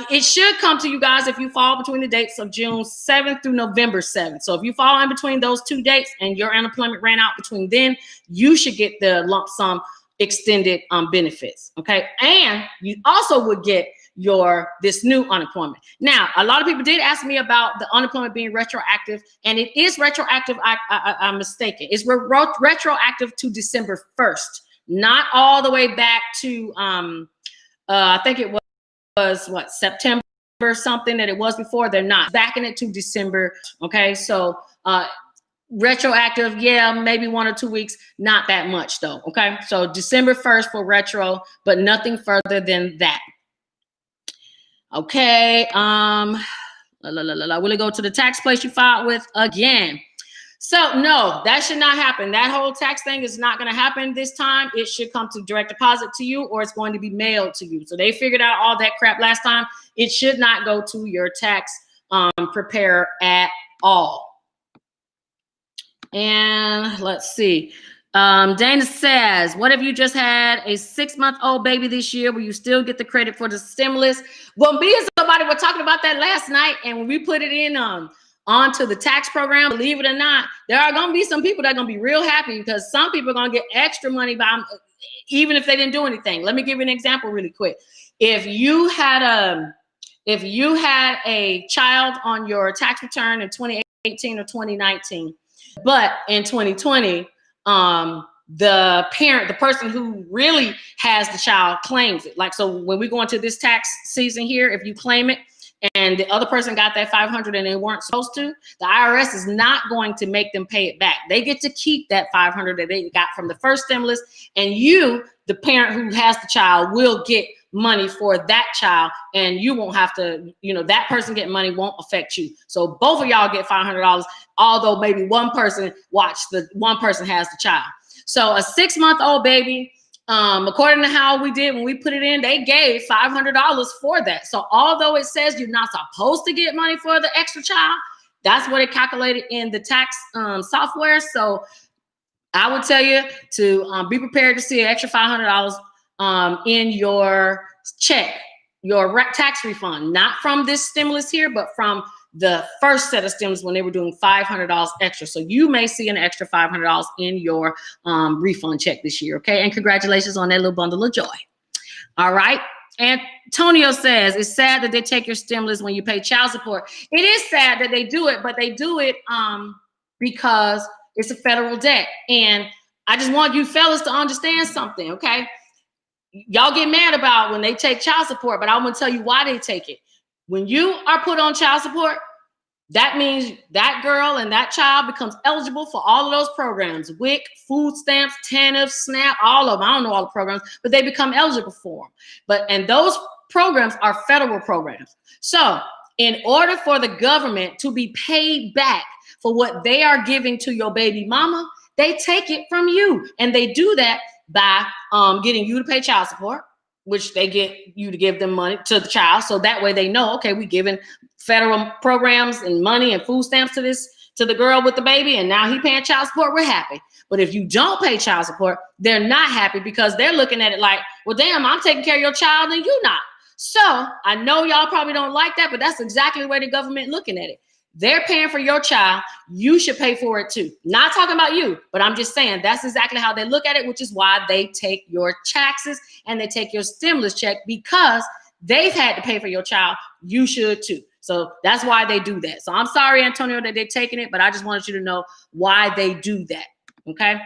It should come to you guys if you fall between the dates of June 7th through November 7th. So if you fall in between those two dates and your unemployment ran out between then, you should get the lump sum extended benefits. Okay. And you also would get this new unemployment. Now, a lot of people did ask me about the unemployment being retroactive, and it is retroactive. I'm mistaken. It's retroactive to December 1st, not all the way back to, I think it was what, September something that it was before. They're not backing it to December. Okay. So, retroactive, yeah, maybe 1 or 2 weeks, not that much though. Okay. So December 1st for retro, but nothing further than that. Okay. Will it go to the tax place you filed with again? So no, that should not happen. That whole tax thing is not going to happen this time. It should come to direct deposit to you, or it's going to be mailed to you. So they figured out all that crap last time. It should not go to your tax preparer at all. And let's see. Dana says, what if you just had a 6-month-old baby this year? Will you still get the credit for the stimulus? Well, me and somebody were talking about that last night, and when we put it in onto the tax program, believe it or not, there are going to be some people that are going to be real happy because some people are going to get extra money by even if they didn't do anything. Let me give you an example really quick. If you had a child on your tax return in 2018 or 2019, but in 2020, the parent, the person who really has the child claims it. Like, so when we go into this tax season here, if you claim it and the other person got that $500 and they weren't supposed to, the IRS is not going to make them pay it back. They get to keep that $500 that they got from the first stimulus, and you, the parent who has the child, will get money for that child, and you won't have to, that person getting money won't affect you. So both of y'all get $500, although maybe one person has the child. So a 6-month-old baby, according to how we did when we put it in, they gave $500 for that. So although it says you're not supposed to get money for the extra child, that's what it calculated in the tax software. So I would tell you to be prepared to see an extra $500 in your check, your tax refund, not from this stimulus here, but from the first set of stimulus when they were doing $500 extra. So you may see an extra $500 in your refund check this year. Okay. And congratulations on that little bundle of joy. All right. Antonio says, it's sad that they take your stimulus when you pay child support. It is sad that they do it, but they do it because it's a federal debt. And I just want you fellas to understand something, okay? Y'all get mad about when they take child support, but I'm gonna tell you why they take it. When you are put on child support, that means that girl and that child becomes eligible for all of those programs, WIC, food stamps, TANF, SNAP, all of them. I don't know all the programs, but they become eligible for them. And those programs are federal programs. So in order for the government to be paid back for what they are giving to your baby mama, they take it from you. And they do that by getting you to pay child support, which they get you to give them money to the child. So that way they know, okay, we giving federal programs and money and food stamps to the girl with the baby, and now he paying child support, we're happy. But if you don't pay child support, they're not happy because they're looking at it like, well, damn, I'm taking care of your child and you not. So I know y'all probably don't like that, but that's exactly the way the government looking at it. They're paying for your child. You should pay for it too. Not talking about you, but I'm just saying that's exactly how they look at it, which is why they take your taxes and they take your stimulus check, because they've had to pay for your child. You should too. So that's why they do that. So I'm sorry, Antonio, that they're taking it, but I just wanted you to know why they do that. Okay.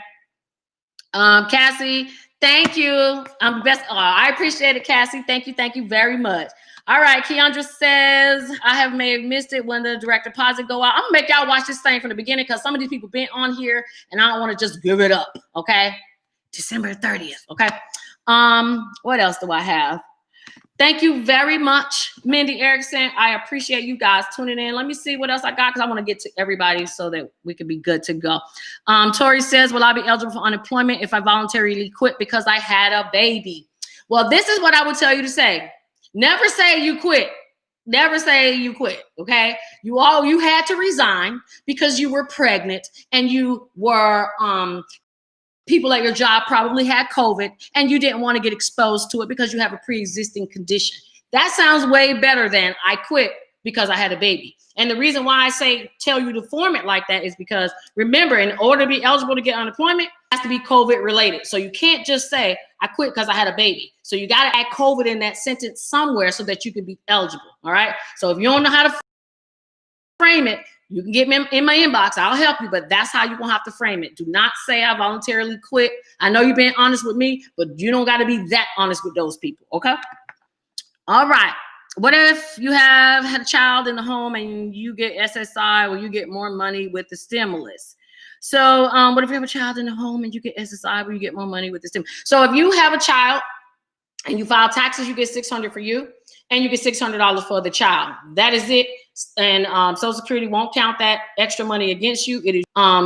Cassie, thank you. I'm best. I appreciate it, Cassie. Thank you. Thank you very much. All right, Keandra says, I may have missed it when the direct deposit go out. I'm gonna make y'all watch this thing from the beginning because some of these people been on here and I don't want to just give it up, okay? December 30th, okay? What else do I have? Thank you very much, Mindy Erickson. I appreciate you guys tuning in. Let me see what else I got because I want to get to everybody so that we can be good to go. Tori says, will I be eligible for unemployment if I voluntarily quit because I had a baby? Well, this is what I would tell you to say. Never say you quit. Never say you quit, okay? You had to resign because you were pregnant and you were, people at your job probably had COVID and you didn't want to get exposed to it because you have a pre-existing condition. That sounds way better than I quit because I had a baby. And the reason why I tell you to form it like that is because remember, in order to be eligible to get unemployment, it has to be COVID related. So you can't just say, I quit because I had a baby. So you got to add COVID in that sentence somewhere so that you can be eligible. All right. So if you don't know how to frame it, you can get me in my inbox. I'll help you, but that's how you're going to have to frame it. Do not say I voluntarily quit. I know you're being honest with me, but you don't got to be that honest with those people. Okay. All right. What if you have had a child in the home and you get SSI or you get more money with the stimulus? So what if you have a child in the home and you get SSI where you get more money with the stimulus? So if you have a child and you file taxes, you get $600 for you and you get $600 for the child. That is it. And Social Security won't count that extra money against you. It is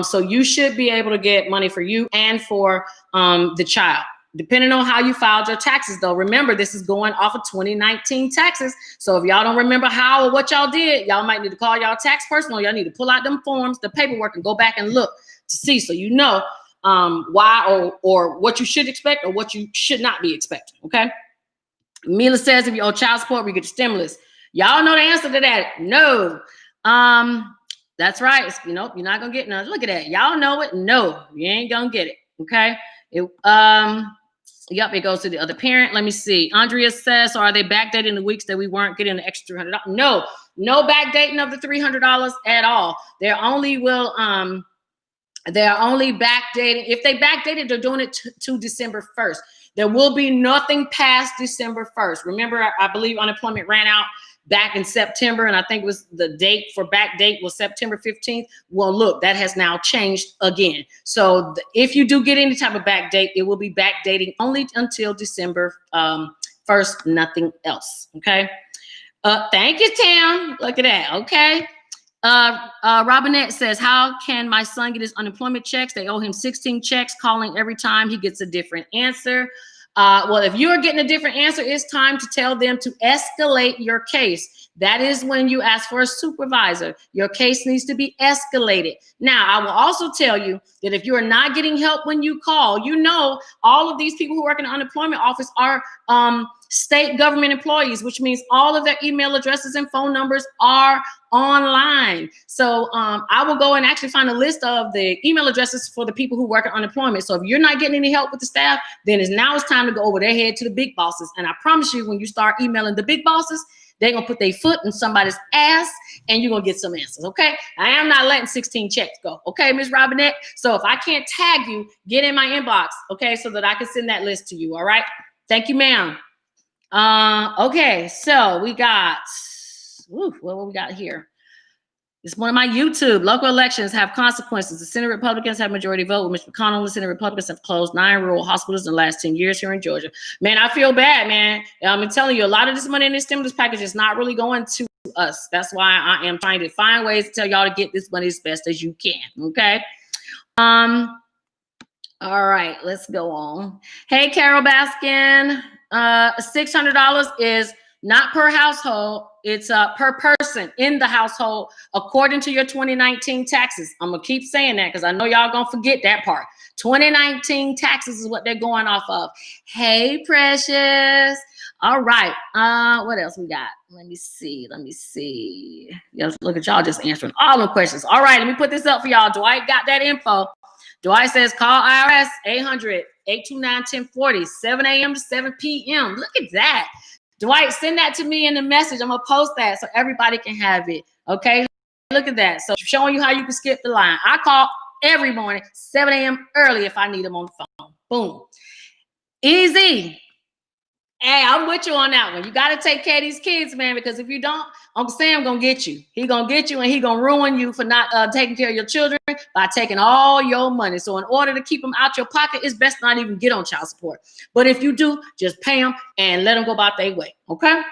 so you should be able to get money for you and for the child. Depending on how you filed your taxes, though, remember, this is going off of 2019 taxes. So if y'all don't remember how or what y'all did, y'all might need to call y'all tax person or y'all need to pull out them forms, the paperwork, and go back and look to see so you know why or what you should expect or what you should not be expecting, okay? Mila says if you owe child support, we get the stimulus. Y'all know the answer to that. No. That's right. You're not going to get none. Look at that. Y'all know it. No, you ain't going to get it, okay? Yep, it goes to the other parent. Let me see. Andrea says, so are they backdating the weeks that we weren't getting the extra $300? No backdating of the $300 at all. They're only backdating. If they backdated, they're doing it to December 1st. There will be nothing past December 1st. Remember, I believe unemployment ran out back in September, and I think it was the date for backdate was September 15th. Well, look, that has now changed again. So if you do get any type of backdate, it will be backdating only until December 1st, nothing else, okay? Thank you, Tam. Look at that, okay? Robinette says, how can my son get his unemployment checks? They owe him 16 checks, calling every time he gets a different answer. Well, if you're getting a different answer, it's time to tell them to escalate your case. That is when you ask for a supervisor. Your case needs to be escalated. Now, I will also tell you that if you are not getting help when you call, you know, all of these people who work in the unemployment office are state government employees, which means all of their email addresses and phone numbers are online. So I will go and actually find a list of the email addresses for the people who work at unemployment. So if you're not getting any help with the staff, then it's time to go over their head to the big bosses. And I promise you, when you start emailing the big bosses, they're going to put their foot in somebody's ass and you're going to get some answers, okay? I am not letting 16 checks go, okay, Ms. Robinette? So if I can't tag you, get in my inbox, okay, so that I can send that list to you, all right? Thank you, ma'am. Okay, so we got, what we got here? It's one of my YouTube. Local elections have consequences. The Senate Republicans have majority vote with Mitch McConnell. The Senate Republicans have closed 9 rural hospitals in the last 10 years here in Georgia. Man, I feel bad, man. I'm telling you, a lot of this money in this stimulus package is not really going to us. That's why I am trying to find ways to tell y'all to get this money as best as you can, okay? All right, let's go on. Hey, Carol Baskin. $600 is not per household, it's per person in the household according to your 2019 taxes. I'm gonna keep saying that because I know y'all gonna forget that part. 2019 taxes is what they're going off of. Hey, Precious. All right, what else we got? Let me see. Yes, look at y'all just answering all the questions. All right, let me put this up for y'all. Dwight got that info. Dwight says, call IRS 800-829-1040, 7 a.m. to 7 p.m. Look at that. Dwight, send that to me in the message. I'm going to post that so everybody can have it. Okay? Look at that. So showing you how you can skip the line. I call every morning, 7 a.m. early if I need them on the phone. Boom. Easy. Hey, I'm with you on that one. You got to take care of these kids, man, because if you don't, Uncle Sam going to get you. He going to get you and he going to ruin you for not taking care of your children by taking all your money. So in order to keep them out your pocket, it's best not even get on child support. But if you do, just pay them and let them go about their way, okay?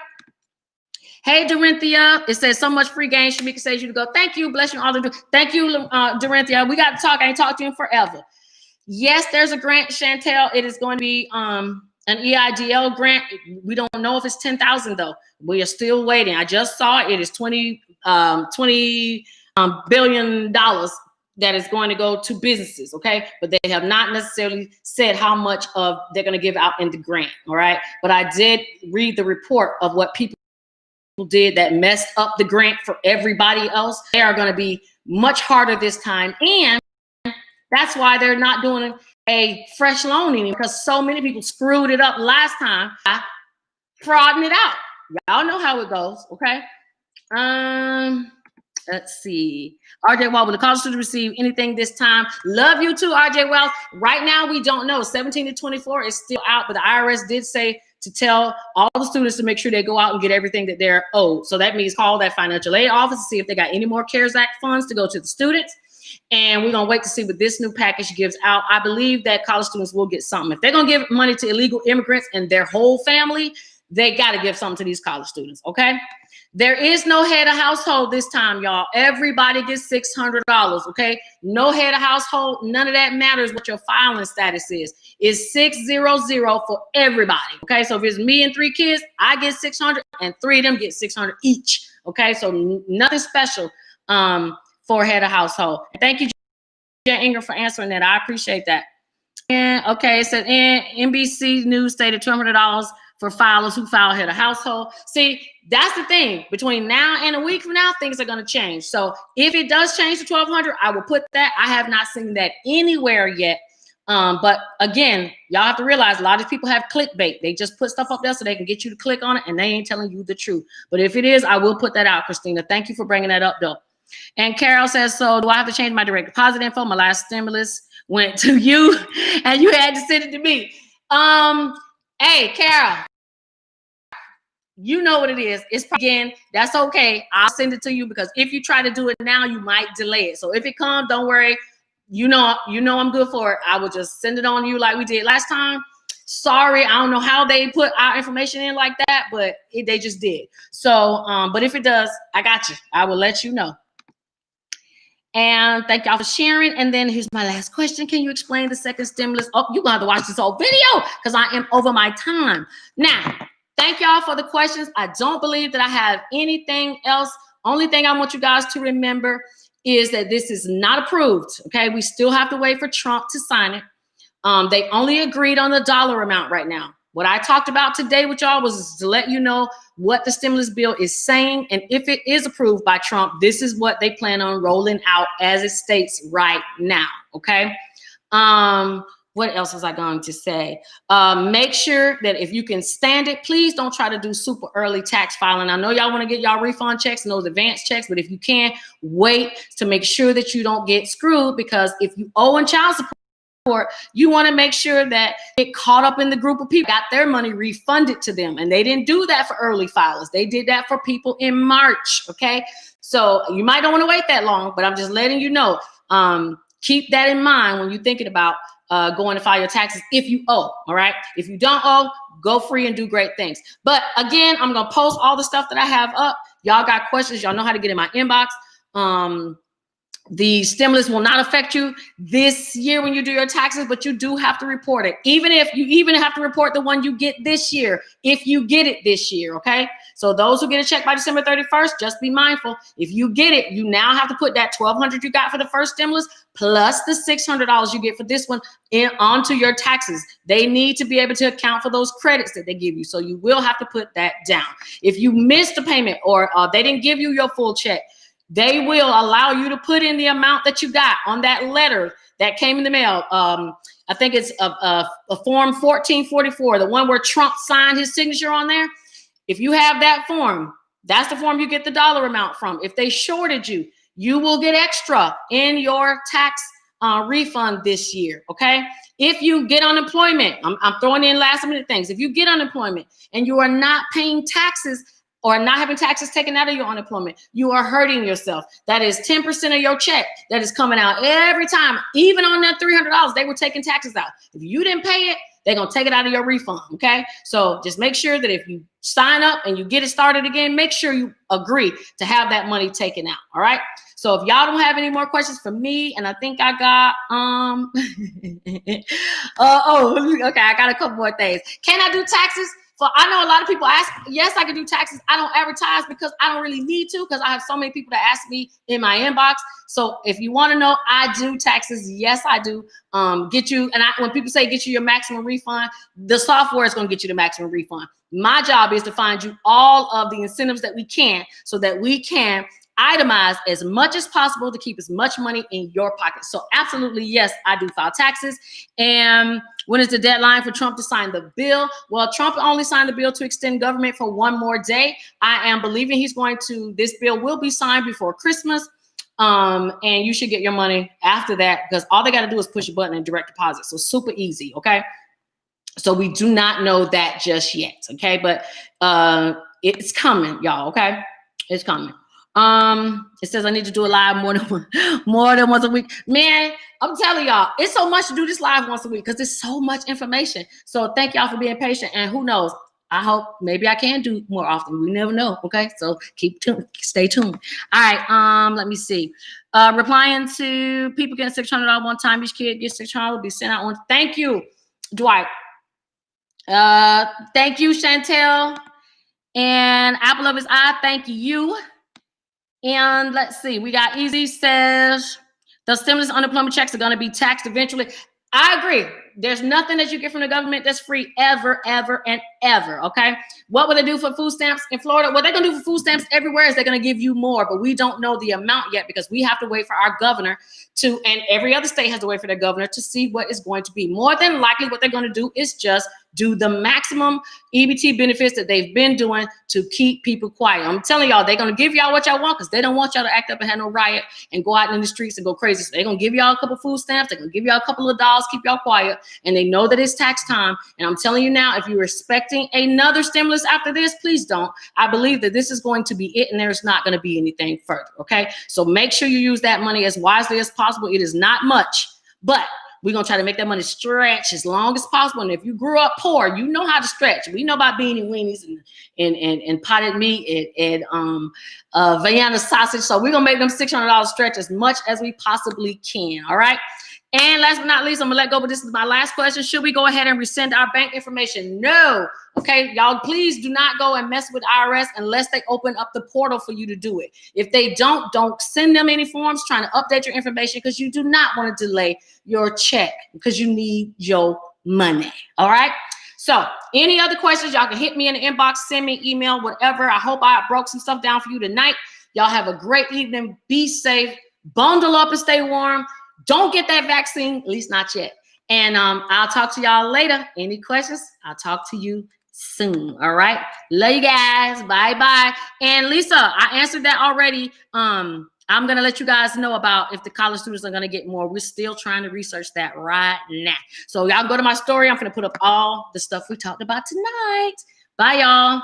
Hey, Dorinthia. It says so much free game. Shamika says you to go. Thank you. Bless you all. Thank you, Dorinthia. We got to talk. I ain't talked to you in forever. Yes, there's a grant, Chantel. It is going to be an EIDL grant. We don't know if it's 10,000 though. We are still waiting. I just saw it. It is $20 billion that is going to go to businesses, okay? But they have not necessarily said how much of they're going to give out in the grant, all right? But I did read the report of what people did that messed up the grant for everybody else. They are going to be much harder this time, and that's why they're not doing a fresh loan anymore, because so many people screwed it up last time, frauding it out. Y'all know how it goes, okay? Let's see. RJ Wall, will the college students receive anything this time? Love you too, RJ Wells. Right now, we don't know. 17 to 24 is still out, but the IRS did say to tell all the students to make sure they go out and get everything that they're owed. So that means call that financial aid office to see if they got any more CARES Act funds to go to the students. And we're going to wait to see what this new package gives out. I believe that college students will get something. If they're going to give money to illegal immigrants and their whole family, they got to give something to these college students, okay? There is no head of household this time, y'all. Everybody gets $600, okay? No head of household. None of that matters what your filing status is. It's 600 for everybody, okay? So if it's me and 3 kids, I get 600 and 3 of them get 600 each, okay? So nothing special for head of household. Thank you, Jen Ingram, for answering that. I appreciate that. And okay, it said NBC News stated $200 for filers who file head of household. See, that's the thing. Between now and a week from now, things are going to change. So if it does change to $1,200, I will put that. I have not seen that anywhere yet. But again, y'all have to realize a lot of people have clickbait. They just put stuff up there so they can get you to click on it, and they ain't telling you the truth. But if it is, I will put that out, Christina. Thank you for bringing that up, though. And Carol says, so do I have to change my direct deposit info? My last stimulus went to you, and you had to send it to me. Hey, Carol, you know what it is. It's again, that's okay. I'll send it to you, because if you try to do it now, you might delay it. So if it comes, don't worry. You know I'm good for it. I will just send it on you like we did last time. Sorry, I don't know how they put our information in like that, but they just did. So, but if it does, I got you. I will let you know. And thank y'all for sharing. And then here's my last question. Can you explain the second stimulus? Oh, you're going to have to watch this whole video because I am over my time. Now, Thank y'all for the questions. I don't believe that I have anything else. Only thing I want you guys to remember is that this is not approved. Okay, we still have to wait for Trump to sign it. They only agreed on the dollar amount right now. What I talked about today with y'all was to let you know what the stimulus bill is saying. And if it is approved by Trump, this is what they plan on rolling out as it states right now. Okay. What else was I going to say? Make sure that if you can stand it, please don't try to do super early tax filing. I know y'all want to get y'all refund checks and those advance checks, but if you can, wait to make sure that you don't get screwed, because if you owe in child support, you want to make sure that it caught up in the group of people, got their money refunded to them. And they didn't do that for early filers. They did that for people in March. Okay. So you might don't want to wait that long, but I'm just letting you know, keep that in mind when you're thinking about going to file your taxes if you owe. All right. If you don't owe, go free and do great things. But again, I'm going to post all the stuff that I have up. Y'all got questions. Y'all know how to get in my inbox. The stimulus will not affect you this year when you do your taxes, but you do have to report it. Even if you even have to report the one you get this year, if you get it this year, okay? So those who get a check by December 31st, just be mindful. If you get it, you now have to put that $1,200 you got for the first stimulus plus the $600 you get for this one onto your taxes. They need to be able to account for those credits that they give you. So you will have to put that down. If you missed a payment or they didn't give you your full check, they will allow you to put in the amount that you got on that letter that came in the mail. I think it's a form 1444, the one where Trump signed his signature on there. If you have that form, that's the form you get the dollar amount from. If they shorted you, you will get extra in your tax refund this year, okay? If you get unemployment, I'm throwing in last minute things. If you get unemployment and you are not paying taxes, or not having taxes taken out of your unemployment, you are hurting yourself. That is 10% of your check that is coming out every time. Even on that $300, they were taking taxes out. If you didn't pay it, they're going to take it out of your refund, okay? So just make sure that if you sign up and you get it started again, make sure you agree to have that money taken out, all right? So if y'all don't have any more questions for me, and I think I got, okay, I got a couple more things. Can I do taxes? So I know a lot of people ask, yes, I can do taxes. I don't advertise because I don't really need to, because I have so many people that ask me in my inbox. So if you want to know, I do taxes. Yes, I do. Get you, and when people say get you your maximum refund, the software is going to get you the maximum refund. My job is to find you all of the incentives that we can so that we can itemize as much as possible to keep as much money in your pocket. So absolutely, yes, I do file taxes. And when is the deadline for Trump to sign the bill? Well, Trump only signed the bill to extend government for one more day. I am believing he's going to, this bill will be signed before Christmas. And you should get your money after that, because all they got to do is push a button and direct deposit. So super easy, okay? So we do not know that just yet, okay? But it's coming, y'all, okay? It's coming. It says I need to do a live more than once a week. Man, I'm telling y'all, it's so much to do this live once a week because there's so much information. So thank y'all for being patient, and who knows, I hope maybe I can do more often. We never know. Okay, so stay tuned. All right, let me see. Replying to people getting $600 one time, each kid gets $600 will be sent out on. Thank you, Dwight. Thank you, Chantel. And Apple of his eye, thank you. And let's see, we got Easy says the stimulus unemployment checks are going to be taxed eventually. I agree. There's nothing that you get from the government that's free ever, ever, and ever, okay? What will they do for food stamps in Florida? What they're going to do for food stamps everywhere is they're going to give you more, but we don't know the amount yet because we have to wait for our governor to, and every other state has to wait for their governor to see what is going to be. More than likely, what they're going to do is just do the maximum EBT benefits that they've been doing to keep people quiet. I'm telling y'all, they're going to give y'all what y'all want because they don't want y'all to act up and have no riot and go out in the streets and go crazy. So they're going to give y'all a couple food stamps. They're going to give y'all a couple of dollars, keep y'all quiet. And they know that it's tax time. And I'm telling you now, if you're expecting another stimulus after this, please don't. I believe that this is going to be it and there's not going to be anything further, okay? So make sure you use that money as wisely as possible. It is not much, but we're going to try to make that money stretch as long as possible. And if you grew up poor, you know how to stretch. We know about beanie weenies and potted meat and Vienna sausage. So we're going to make them $600 stretch as much as we possibly can. All right. And last but not least, I'm gonna let go, but this is my last question. Should we go ahead and resend our bank information? No. Okay, y'all, please do not go and mess with IRS unless they open up the portal for you to do it. If they don't send them any forms trying to update your information, because you do not want to delay your check because you need your money. All right. So any other questions, y'all can hit me in the inbox, send me email, whatever. I hope I broke some stuff down for you tonight. Y'all have a great evening. Be safe. Bundle up and stay warm. Don't get that vaccine, at least not yet. And I'll talk to y'all later. Any questions? I'll talk to you soon. All right. Love you guys. Bye-bye. And Lisa, I answered that already. I'm going to let you guys know about if the college students are going to get more. We're still trying to research that right now. So y'all go to my story. I'm going to put up all the stuff we talked about tonight. Bye, y'all.